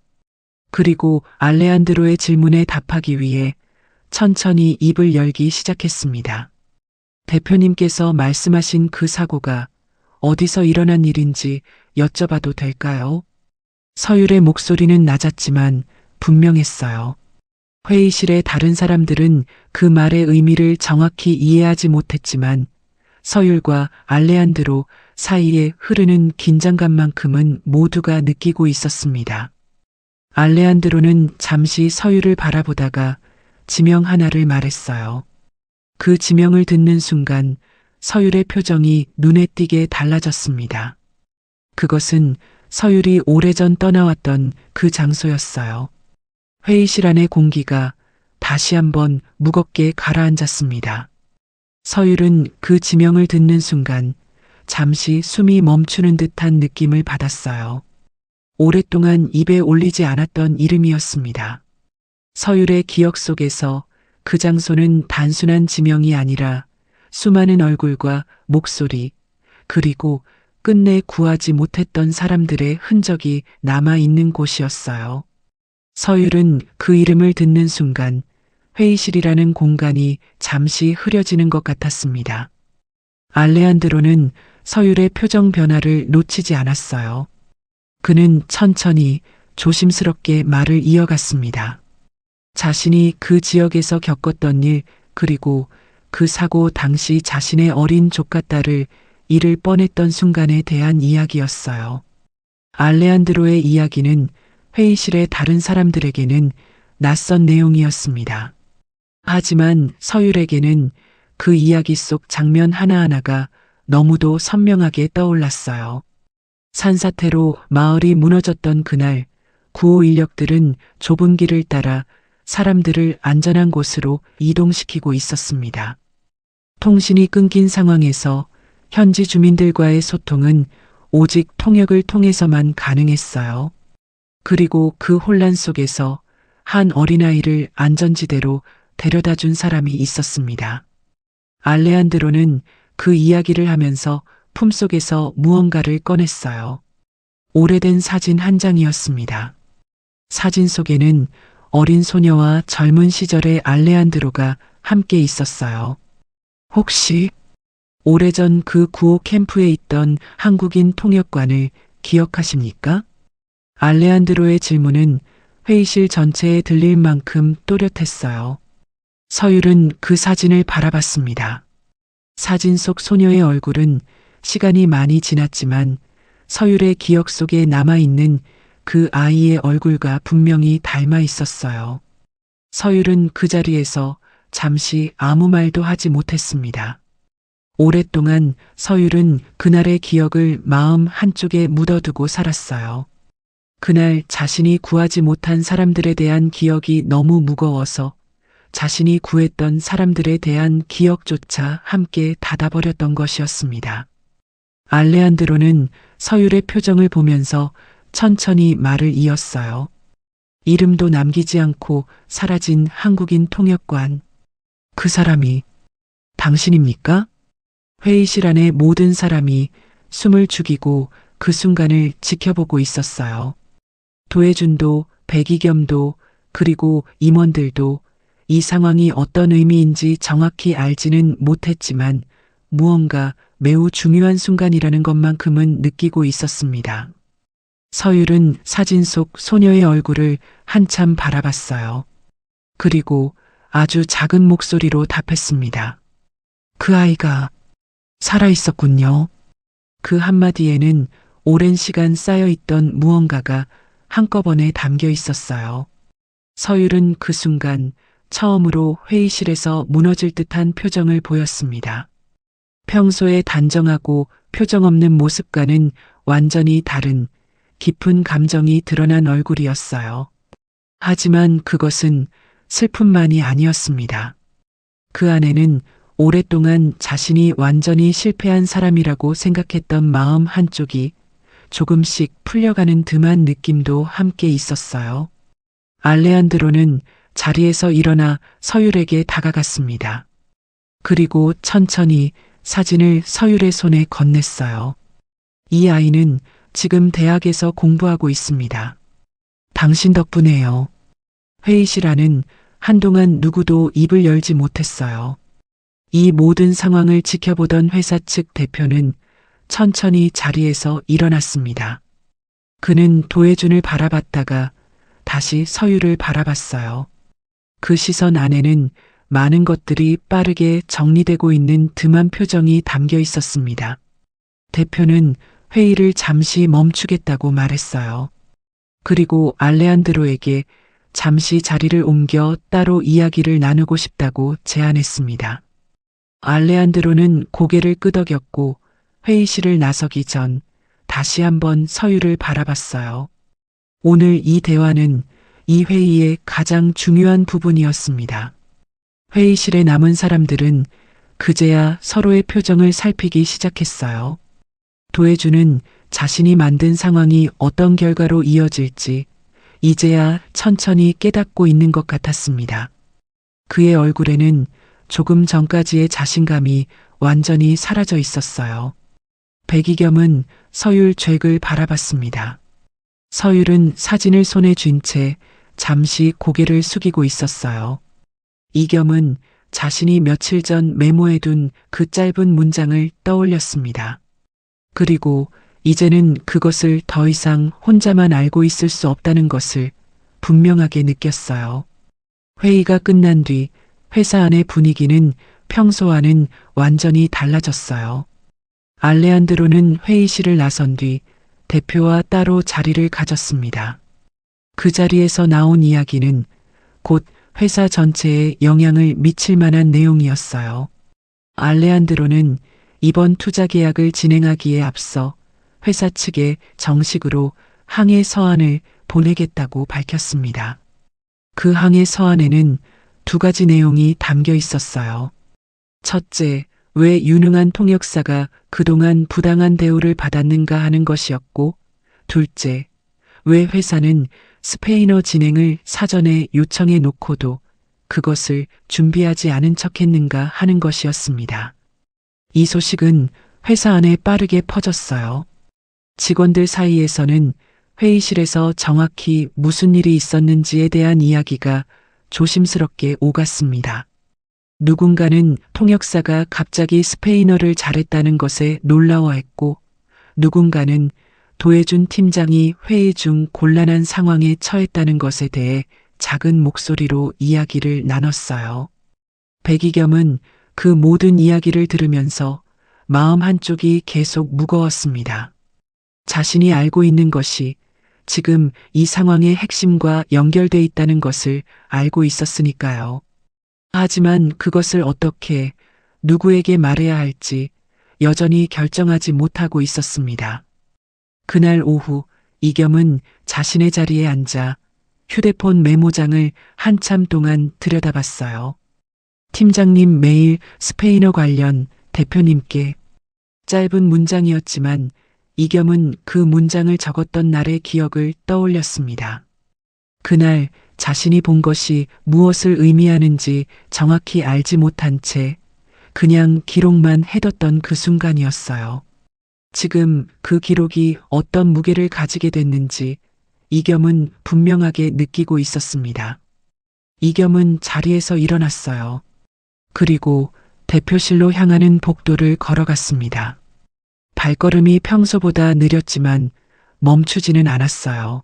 그리고 알레한드로의 질문에 답하기 위해 천천히 입을 열기 시작했습니다. 대표님께서 말씀하신 그 사고가 어디서 일어난 일인지 여쭤봐도 될까요? 서율의 목소리는 낮았지만 분명했어요. 회의실의 다른 사람들은 그 말의 의미를 정확히 이해하지 못했지만 서율과 알레한드로 사이에 흐르는 긴장감만큼은 모두가 느끼고 있었습니다. 알레한드로는 잠시 서율을 바라보다가 지명 하나를 말했어요. 그 지명을 듣는 순간 서율의 표정이 눈에 띄게 달라졌습니다. 그것은 서율이 오래전 떠나왔던 그 장소였어요. 회의실 안의 공기가 다시 한번 무겁게 가라앉았습니다. 서율은 그 지명을 듣는 순간 잠시 숨이 멈추는 듯한 느낌을 받았어요. 오랫동안 입에 올리지 않았던 이름이었습니다. 서율의 기억 속에서 그 장소는 단순한 지명이 아니라 수많은 얼굴과 목소리, 그리고 끝내 구하지 못했던 사람들의 흔적이 남아있는 곳이었어요. 서율은 그 이름을 듣는 순간 회의실이라는 공간이 잠시 흐려지는 것 같았습니다. 알레한드로는 서율의 표정 변화를 놓치지 않았어요. 그는 천천히 조심스럽게 말을 이어갔습니다. 자신이 그 지역에서 겪었던 일, 그리고 그 사고 당시 자신의 어린 조카딸을 잃을 뻔했던 순간에 대한 이야기였어요. 알레한드로의 이야기는 회의실의 다른 사람들에게는 낯선 내용이었습니다. 하지만 서율에게는 그 이야기 속 장면 하나하나가 너무도 선명하게 떠올랐어요. 산사태로 마을이 무너졌던 그날 구호 인력들은 좁은 길을 따라 사람들을 안전한 곳으로 이동시키고 있었습니다. 통신이 끊긴 상황에서 현지 주민들과의 소통은 오직 통역을 통해서만 가능했어요. 그리고 그 혼란 속에서 한 어린아이를 안전지대로 데려다 준 사람이 있었습니다. 알레한드로는 그 이야기를 하면서 품속에서 무언가를 꺼냈어요. 오래된 사진 한 장이었습니다. 사진 속에는 어린 소녀와 젊은 시절의 알레한드로가 함께 있었어요. 혹시 오래전 그 구호 캠프에 있던 한국인 통역관을 기억하십니까? 알레한드로의 질문은 회의실 전체에 들릴 만큼 또렷했어요. 서율은 그 사진을 바라봤습니다. 사진 속 소녀의 얼굴은 시간이 많이 지났지만 서율의 기억 속에 남아있는 그 아이의 얼굴과 분명히 닮아 있었어요. 서율은 그 자리에서 잠시 아무 말도 하지 못했습니다. 오랫동안 서율은 그날의 기억을 마음 한쪽에 묻어두고 살았어요. 그날 자신이 구하지 못한 사람들에 대한 기억이 너무 무거워서 자신이 구했던 사람들에 대한 기억조차 함께 닫아버렸던 것이었습니다. 알레한드로는 서율의 표정을 보면서 천천히 말을 이었어요. 이름도 남기지 않고 사라진 한국인 통역관. 그 사람이 당신입니까? 회의실 안의 모든 사람이 숨을 죽이고 그 순간을 지켜보고 있었어요. 도해준도 백이겸도 그리고 임원들도 이 상황이 어떤 의미인지 정확히 알지는 못했지만 무언가 매우 중요한 순간이라는 것만큼은 느끼고 있었습니다. 서율은 사진 속 소녀의 얼굴을 한참 바라봤어요. 그리고 아주 작은 목소리로 답했습니다. 그 아이가 살아있었군요. 그 한마디에는 오랜 시간 쌓여있던 무언가가 한꺼번에 담겨 있었어요. 서율은 그 순간 처음으로 회의실에서 무너질 듯한 표정을 보였습니다. 평소에 단정하고 표정 없는 모습과는 완전히 다른 깊은 감정이 드러난 얼굴이었어요. 하지만 그것은 슬픔만이 아니었습니다. 그 안에는 오랫동안 자신이 완전히 실패한 사람이라고 생각했던 마음 한쪽이 조금씩 풀려가는 듬한 느낌도 함께 있었어요. 알레한드로는 자리에서 일어나 서율에게 다가갔습니다. 그리고 천천히 사진을 서율의 손에 건넸어요. 이 아이는 지금 대학에서 공부하고 있습니다. 당신 덕분에요. 회의실 안은 한동안 누구도 입을 열지 못했어요. 이 모든 상황을 지켜보던 회사 측 대표는 천천히 자리에서 일어났습니다. 그는 도해준을 바라봤다가 다시 서율을 바라봤어요. 그 시선 안에는 많은 것들이 빠르게 정리되고 있는 듬한 표정이 담겨 있었습니다. 대표는 회의를 잠시 멈추겠다고 말했어요. 그리고 알레한드로에게 잠시 자리를 옮겨 따로 이야기를 나누고 싶다고 제안했습니다. 알레한드로는 고개를 끄덕였고 회의실을 나서기 전 다시 한번 서율을 바라봤어요. 오늘 이 대화는 이 회의의 가장 중요한 부분이었습니다. 회의실에 남은 사람들은 그제야 서로의 표정을 살피기 시작했어요. 도해주는 자신이 만든 상황이 어떤 결과로 이어질지 이제야 천천히 깨닫고 있는 것 같았습니다. 그의 얼굴에는 조금 전까지의 자신감이 완전히 사라져 있었어요. 백이겸은 서율 잭을 바라봤습니다. 서율은 사진을 손에 쥔 채 잠시 고개를 숙이고 있었어요. 이겸은 자신이 며칠 전 메모해둔 그 짧은 문장을 떠올렸습니다. 그리고 이제는 그것을 더 이상 혼자만 알고 있을 수 없다는 것을 분명하게 느꼈어요. 회의가 끝난 뒤 회사 안의 분위기는 평소와는 완전히 달라졌어요. 알레한드로는 회의실을 나선 뒤 대표와 따로 자리를 가졌습니다. 그 자리에서 나온 이야기는 곧 회사 전체에 영향을 미칠 만한 내용이었어요. 알레한드로는 이번 투자 계약을 진행하기에 앞서 회사 측에 정식으로 항해 서한을 보내겠다고 밝혔습니다. 그 항해 서한에는 두 가지 내용이 담겨 있었어요. 첫째, 왜 유능한 통역사가 그동안 부당한 대우를 받았는가 하는 것이었고, 둘째, 왜 회사는 스페인어 진행을 사전에 요청해 놓고도 그것을 준비하지 않은 척했는가 하는 것이었습니다. 이 소식은 회사 안에 빠르게 퍼졌어요. 직원들 사이에서는 회의실에서 정확히 무슨 일이 있었는지에 대한 이야기가 조심스럽게 오갔습니다. 누군가는 통역사가 갑자기 스페인어를 잘했다는 것에 놀라워했고, 누군가는 도해준 팀장이 회의 중 곤란한 상황에 처했다는 것에 대해 작은 목소리로 이야기를 나눴어요. 백이겸은 그 모든 이야기를 들으면서 마음 한쪽이 계속 무거웠습니다. 자신이 알고 있는 것이 지금 이 상황의 핵심과 연결돼 있다는 것을 알고 있었으니까요. 하지만 그것을 어떻게 누구에게 말해야 할지 여전히 결정하지 못하고 있었습니다. 그날 오후 이겸은 자신의 자리에 앉아 휴대폰 메모장을 한참 동안 들여다봤어요. 팀장님 메일 스페인어 관련 대표님께. 짧은 문장이었지만 이겸은 그 문장을 적었던 날의 기억을 떠올렸습니다. 그날 자신이 본 것이 무엇을 의미하는지 정확히 알지 못한 채 그냥 기록만 해뒀던 그 순간이었어요. 지금 그 기록이 어떤 무게를 가지게 됐는지 이겸은 분명하게 느끼고 있었습니다. 이겸은 자리에서 일어났어요. 그리고 대표실로 향하는 복도를 걸어갔습니다. 발걸음이 평소보다 느렸지만 멈추지는 않았어요.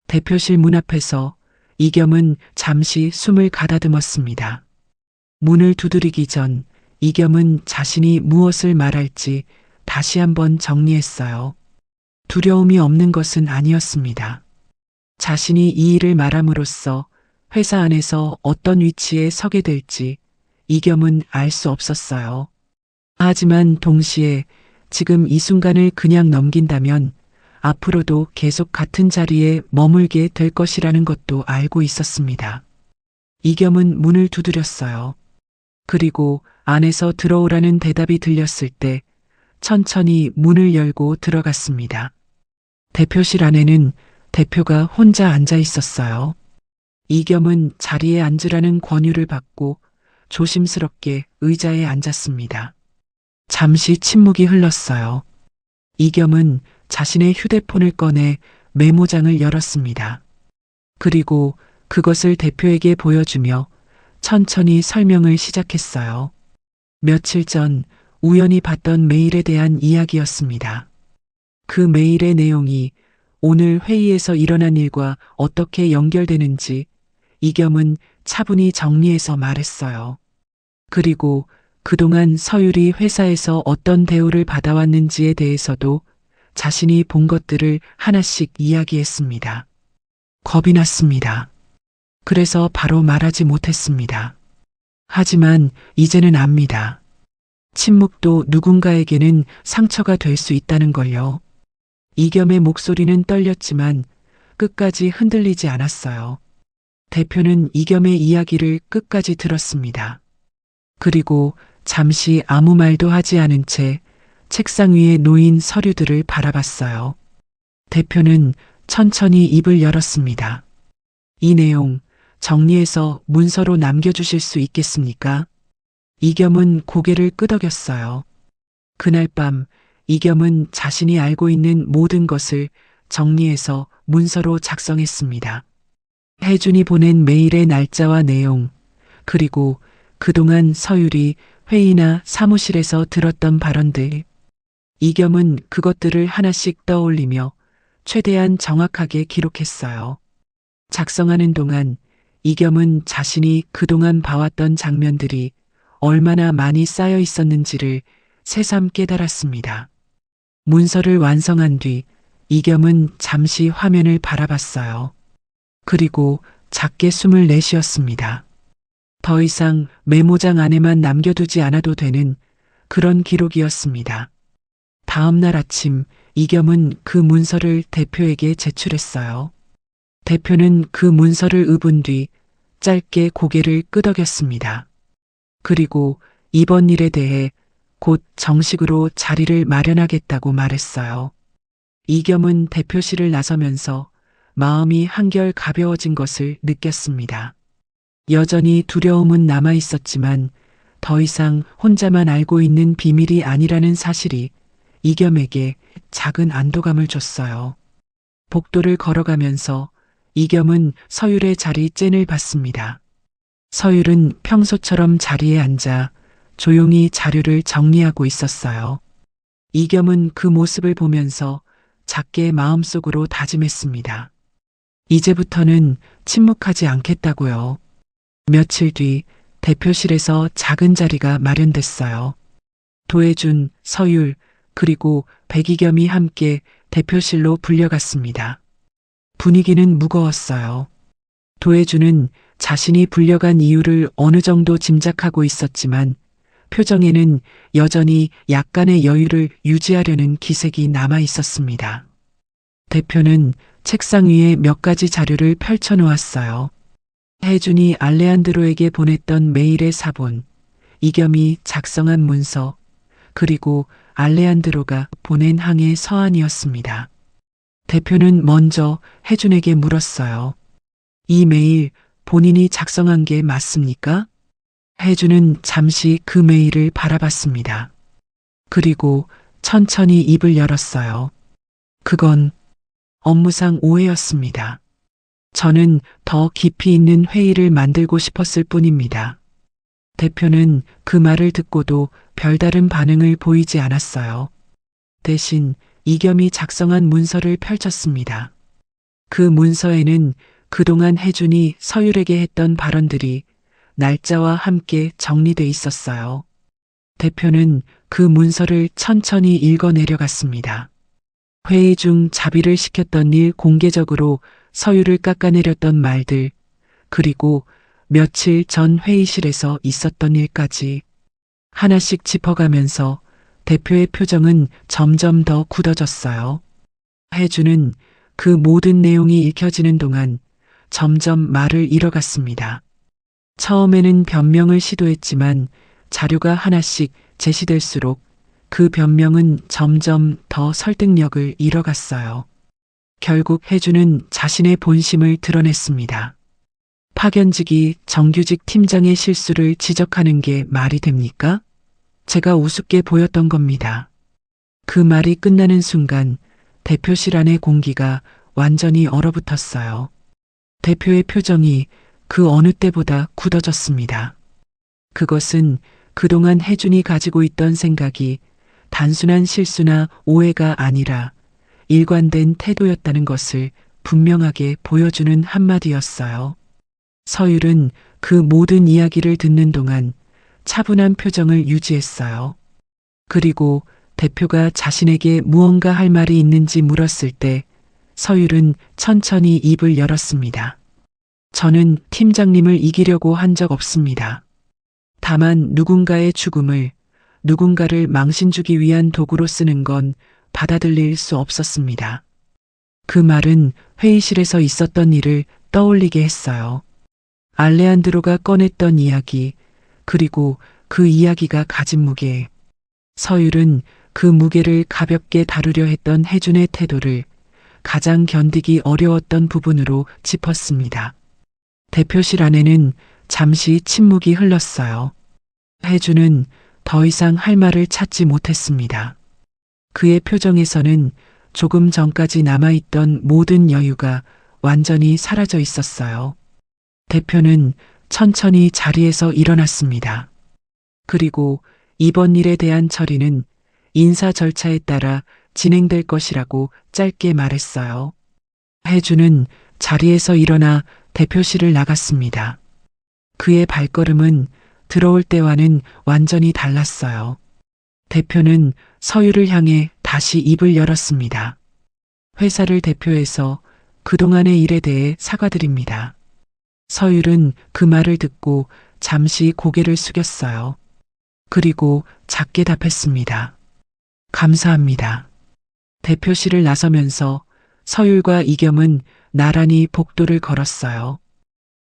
대표실 문 앞에서 이겸은 잠시 숨을 가다듬었습니다. 문을 두드리기 전 이겸은 자신이 무엇을 말할지 다시 한번 정리했어요. 두려움이 없는 것은 아니었습니다. 자신이 이 일을 말함으로써 회사 안에서 어떤 위치에 서게 될지 이겸은 알 수 없었어요. 하지만 동시에 지금 이 순간을 그냥 넘긴다면 앞으로도 계속 같은 자리에 머물게 될 것이라는 것도 알고 있었습니다. 이겸은 문을 두드렸어요. 그리고 안에서 들어오라는 대답이 들렸을 때 천천히 문을 열고 들어갔습니다. 대표실 안에는 대표가 혼자 앉아 있었어요. 이겸은 자리에 앉으라는 권유를 받고 조심스럽게 의자에 앉았습니다. 잠시 침묵이 흘렀어요. 이겸은 자신의 휴대폰을 꺼내 메모장을 열었습니다. 그리고 그것을 대표에게 보여주며 천천히 설명을 시작했어요. 며칠 전 우연히 봤던 메일에 대한 이야기였습니다. 그 메일의 내용이 오늘 회의에서 일어난 일과 어떻게 연결되는지 이겸은 차분히 정리해서 말했어요. 그리고 그동안 서율이 회사에서 어떤 대우를 받아왔는지에 대해서도 자신이 본 것들을 하나씩 이야기했습니다. 겁이 났습니다. 그래서 바로 말하지 못했습니다. 하지만 이제는 압니다. 침묵도 누군가에게는 상처가 될 수 있다는 걸요. 이겸의 목소리는 떨렸지만 끝까지 흔들리지 않았어요. 대표는 이겸의 이야기를 끝까지 들었습니다. 그리고 잠시 아무 말도 하지 않은 채 책상 위에 놓인 서류들을 바라봤어요. 대표는 천천히 입을 열었습니다. 이 내용 정리해서 문서로 남겨주실 수 있겠습니까? 이겸은 고개를 끄덕였어요. 그날 밤 이겸은 자신이 알고 있는 모든 것을 정리해서 문서로 작성했습니다. 혜준이 보낸 메일의 날짜와 내용, 그리고 그동안 서율이 회의나 사무실에서 들었던 발언들. 이겸은 그것들을 하나씩 떠올리며 최대한 정확하게 기록했어요. 작성하는 동안 이겸은 자신이 그동안 봐왔던 장면들이 얼마나 많이 쌓여 있었는지를 새삼 깨달았습니다. 문서를 완성한 뒤 이겸은 잠시 화면을 바라봤어요. 그리고 작게 숨을 내쉬었습니다. 더 이상 메모장 안에만 남겨두지 않아도 되는 그런 기록이었습니다. 다음 날 아침 이겸은 그 문서를 대표에게 제출했어요. 대표는 그 문서를 읊은 뒤 짧게 고개를 끄덕였습니다. 그리고 이번 일에 대해 곧 정식으로 자리를 마련하겠다고 말했어요. 이겸은 대표실을 나서면서 마음이 한결 가벼워진 것을 느꼈습니다. 여전히 두려움은 남아 있었지만 더 이상 혼자만 알고 있는 비밀이 아니라는 사실이 이겸에게 작은 안도감을 줬어요. 복도를 걸어가면서 이겸은 서율의 자리 쨘을 봤습니다. 서율은 평소처럼 자리에 앉아 조용히 자료를 정리하고 있었어요. 이겸은 그 모습을 보면서 작게 마음속으로 다짐했습니다. 이제부터는 침묵하지 않겠다고요. 며칠 뒤 대표실에서 작은 자리가 마련됐어요. 도해준, 서율, 그리고 백이겸이 함께 대표실로 불려갔습니다. 분위기는 무거웠어요. 도해준은 자신이 불려간 이유를 어느 정도 짐작하고 있었지만 표정에는 여전히 약간의 여유를 유지하려는 기색이 남아 있었습니다. 대표는 책상 위에 몇 가지 자료를 펼쳐 놓았어요. 혜준이 알레한드로에게 보냈던 메일의 사본, 이겸이 작성한 문서, 그리고 알레한드로가 보낸 항해 서한이었습니다. 대표는 먼저 혜준에게 물었어요. 이 메일 본인이 작성한 게 맞습니까? 혜준은 잠시 그 메일을 바라봤습니다. 그리고 천천히 입을 열었어요. 그건 업무상 오해였습니다. 저는 더 깊이 있는 회의를 만들고 싶었을 뿐입니다. 대표는 그 말을 듣고도 별다른 반응을 보이지 않았어요. 대신 이겸이 작성한 문서를 펼쳤습니다. 그 문서에는 그동안 혜준이 서율에게 했던 발언들이 날짜와 함께 정리돼 있었어요. 대표는 그 문서를 천천히 읽어 내려갔습니다. 회의 중 자비를 시켰던 일, 공개적으로 서율을 깎아내렸던 말들, 그리고 며칠 전 회의실에서 있었던 일까지 하나씩 짚어가면서 대표의 표정은 점점 더 굳어졌어요. 혜주는 그 모든 내용이 읽혀지는 동안 점점 말을 잃어갔습니다. 처음에는 변명을 시도했지만 자료가 하나씩 제시될수록 그 변명은 점점 더 설득력을 잃어갔어요. 결국 혜주는 자신의 본심을 드러냈습니다. 파견직이 정규직 팀장의 실수를 지적하는 게 말이 됩니까? 제가 우습게 보였던 겁니다. 그 말이 끝나는 순간 대표실 안의 공기가 완전히 얼어붙었어요. 대표의 표정이 그 어느 때보다 굳어졌습니다. 그것은 그동안 혜준이 가지고 있던 생각이 단순한 실수나 오해가 아니라 일관된 태도였다는 것을 분명하게 보여주는 한마디였어요. 서율은 그 모든 이야기를 듣는 동안 차분한 표정을 유지했어요. 그리고 대표가 자신에게 무언가 할 말이 있는지 물었을 때 서율은 천천히 입을 열었습니다. 저는 팀장님을 이기려고 한 적 없습니다. 다만 누군가의 죽음을 누군가를 망신주기 위한 도구로 쓰는 건 받아들일 수 없었습니다. 그 말은 회의실에서 있었던 일을 떠올리게 했어요. 알레한드로가 꺼냈던 이야기, 그리고 그 이야기가 가진 무게. 서율은 그 무게를 가볍게 다루려 했던 혜준의 태도를 가장 견디기 어려웠던 부분으로 짚었습니다. 대표실 안에는 잠시 침묵이 흘렀어요. 혜준은 더 이상 할 말을 찾지 못했습니다. 그의 표정에서는 조금 전까지 남아있던 모든 여유가 완전히 사라져 있었어요. 대표는 천천히 자리에서 일어났습니다. 그리고 이번 일에 대한 처리는 인사 절차에 따라 진행될 것이라고 짧게 말했어요. 혜준은 자리에서 일어나 대표실을 나갔습니다. 그의 발걸음은 들어올 때와는 완전히 달랐어요. 대표는 서율을 향해 다시 입을 열었습니다. 회사를 대표해서 그동안의 일에 대해 사과드립니다. 서율은 그 말을 듣고 잠시 고개를 숙였어요. 그리고 작게 답했습니다. 감사합니다. 대표실을 나서면서 서율과 이겸은 나란히 복도를 걸었어요.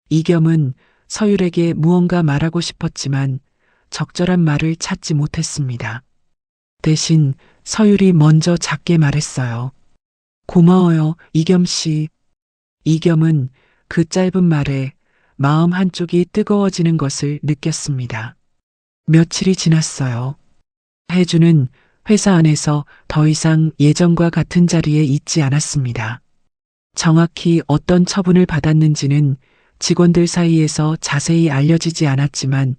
이겸은 서율에게 무언가 말하고 싶었지만 적절한 말을 찾지 못했습니다. 대신 서율이 먼저 작게 말했어요. 고마워요, 이겸 씨. 이겸은 그 짧은 말에 마음 한쪽이 뜨거워지는 것을 느꼈습니다. 며칠이 지났어요. 혜주는 회사 안에서 더 이상 예전과 같은 자리에 있지 않았습니다. 정확히 어떤 처분을 받았는지는 직원들 사이에서 자세히 알려지지 않았지만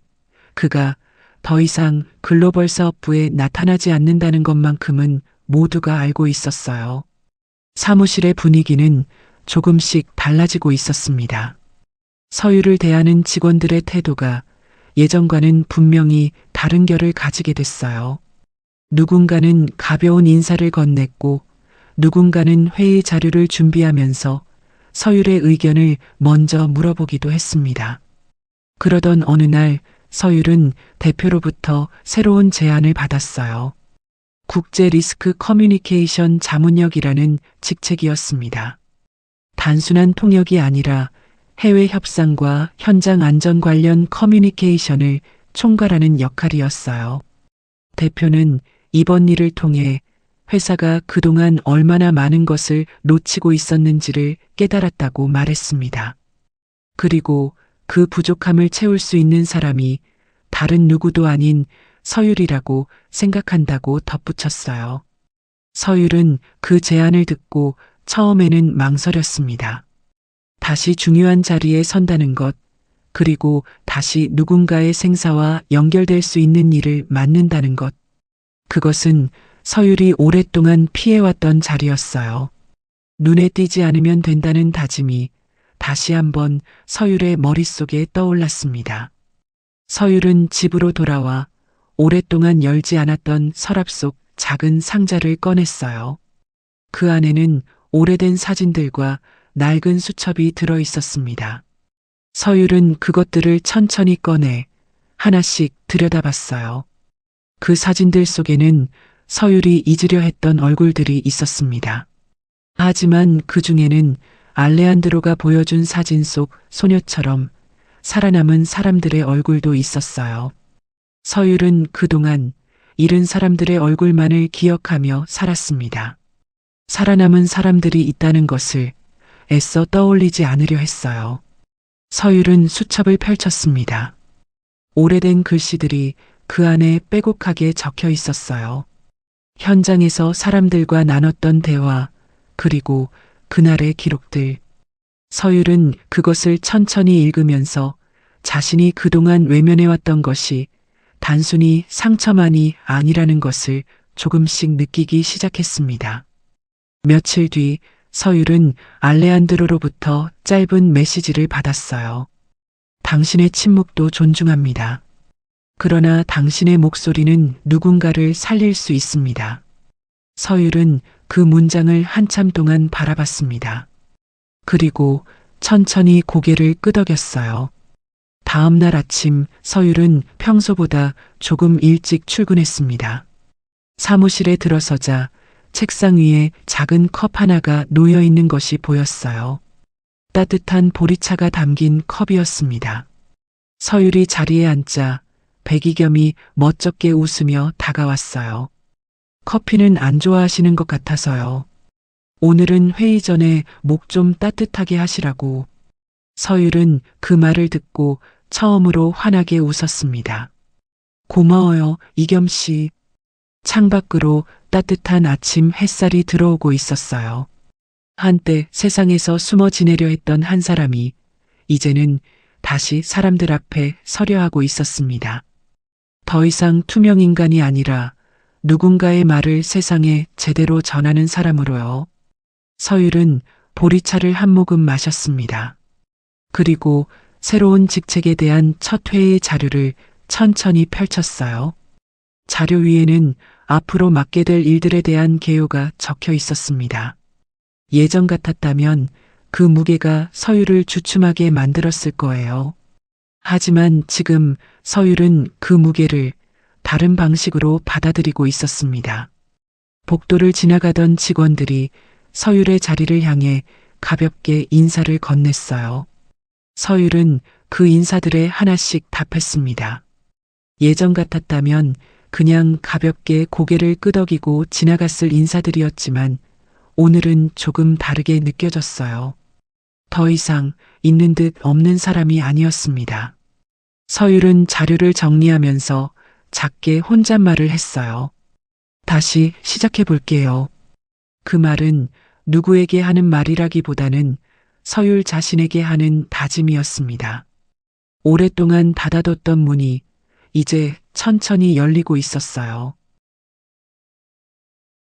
그가 더 이상 글로벌 사업부에 나타나지 않는다는 것만큼은 모두가 알고 있었어요. 사무실의 분위기는 조금씩 달라지고 있었습니다. 서율을 대하는 직원들의 태도가 예전과는 분명히 다른 결을 가지게 됐어요. 누군가는 가벼운 인사를 건넸고 누군가는 회의 자료를 준비하면서 서율의 의견을 먼저 물어보기도 했습니다. 그러던 어느 날 서율은 대표로부터 새로운 제안을 받았어요. 국제 리스크 커뮤니케이션 자문역이라는 직책이었습니다. 단순한 통역이 아니라 해외 협상과 현장 안전 관련 커뮤니케이션을 총괄하는 역할이었어요. 대표는 이번 일을 통해 회사가 그동안 얼마나 많은 것을 놓치고 있었는지를 깨달았다고 말했습니다. 그리고 그 부족함을 채울 수 있는 사람이 다른 누구도 아닌 서율이라고 생각한다고 덧붙였어요. 서율은 그 제안을 듣고 처음에는 망설였습니다. 다시 중요한 자리에 선다는 것, 그리고 다시 누군가의 생사와 연결될 수 있는 일을 맡는다는 것. 그것은 서율이 오랫동안 피해왔던 자리였어요. 눈에 띄지 않으면 된다는 다짐이 다시 한번 서율의 머릿속에 떠올랐습니다. 서율은 집으로 돌아와 오랫동안 열지 않았던 서랍 속 작은 상자를 꺼냈어요. 그 안에는 오래된 사진들과 낡은 수첩이 들어 있었습니다. 서율은 그것들을 천천히 꺼내 하나씩 들여다봤어요. 그 사진들 속에는 서율이 잊으려 했던 얼굴들이 있었습니다. 하지만 그 중에는 알레한드로가 보여준 사진 속 소녀처럼 살아남은 사람들의 얼굴도 있었어요. 서율은 그동안 잃은 사람들의 얼굴만을 기억하며 살았습니다. 살아남은 사람들이 있다는 것을 애써 떠올리지 않으려 했어요. 서율은 수첩을 펼쳤습니다. 오래된 글씨들이 그 안에 빼곡하게 적혀 있었어요. 현장에서 사람들과 나눴던 대화, 그리고 그날의 기록들. 서율은 그것을 천천히 읽으면서 자신이 그동안 외면해왔던 것이 단순히 상처만이 아니라는 것을 조금씩 느끼기 시작했습니다. 며칠 뒤 서율은 알레한드로로부터 짧은 메시지를 받았어요. 당신의 침묵도 존중합니다. 그러나 당신의 목소리는 누군가를 살릴 수 있습니다. 서율은 그 문장을 한참 동안 바라봤습니다. 그리고 천천히 고개를 끄덕였어요. 다음 날 아침 서율은 평소보다 조금 일찍 출근했습니다. 사무실에 들어서자 책상 위에 작은 컵 하나가 놓여 있는 것이 보였어요. 따뜻한 보리차가 담긴 컵이었습니다. 서율이 자리에 앉자 백이겸이 멋쩍게 웃으며 다가왔어요. 커피는 안 좋아하시는 것 같아서요. 오늘은 회의 전에 목 좀 따뜻하게 하시라고. 서율은 그 말을 듣고 처음으로 환하게 웃었습니다. 고마워요, 이겸 씨. 창밖으로 따뜻한 아침 햇살이 들어오고 있었어요. 한때 세상에서 숨어 지내려 했던 한 사람이 이제는 다시 사람들 앞에 서려 하고 있었습니다. 더 이상 투명 인간이 아니라 누군가의 말을 세상에 제대로 전하는 사람으로요. 서율은 보리차를 한 모금 마셨습니다. 그리고 새로운 직책에 대한 첫 회의 자료를 천천히 펼쳤어요. 자료 위에는 앞으로 맡게 될 일들에 대한 개요가 적혀 있었습니다. 예전 같았다면 그 무게가 서율을 주춤하게 만들었을 거예요. 하지만 지금 서율은 그 무게를 다른 방식으로 받아들이고 있었습니다. 복도를 지나가던 직원들이 서율의 자리를 향해 가볍게 인사를 건넸어요. 서율은 그 인사들에 하나씩 답했습니다. 예전 같았다면 그냥 가볍게 고개를 끄덕이고 지나갔을 인사들이었지만 오늘은 조금 다르게 느껴졌어요. 더 이상 있는 듯 없는 사람이 아니었습니다. 서율은 자료를 정리하면서 작게 혼잣말을 했어요. 다시 시작해 볼게요. 그 말은 누구에게 하는 말이라기보다는 서율 자신에게 하는 다짐이었습니다. 오랫동안 닫아뒀던 문이 이제 천천히 열리고 있었어요.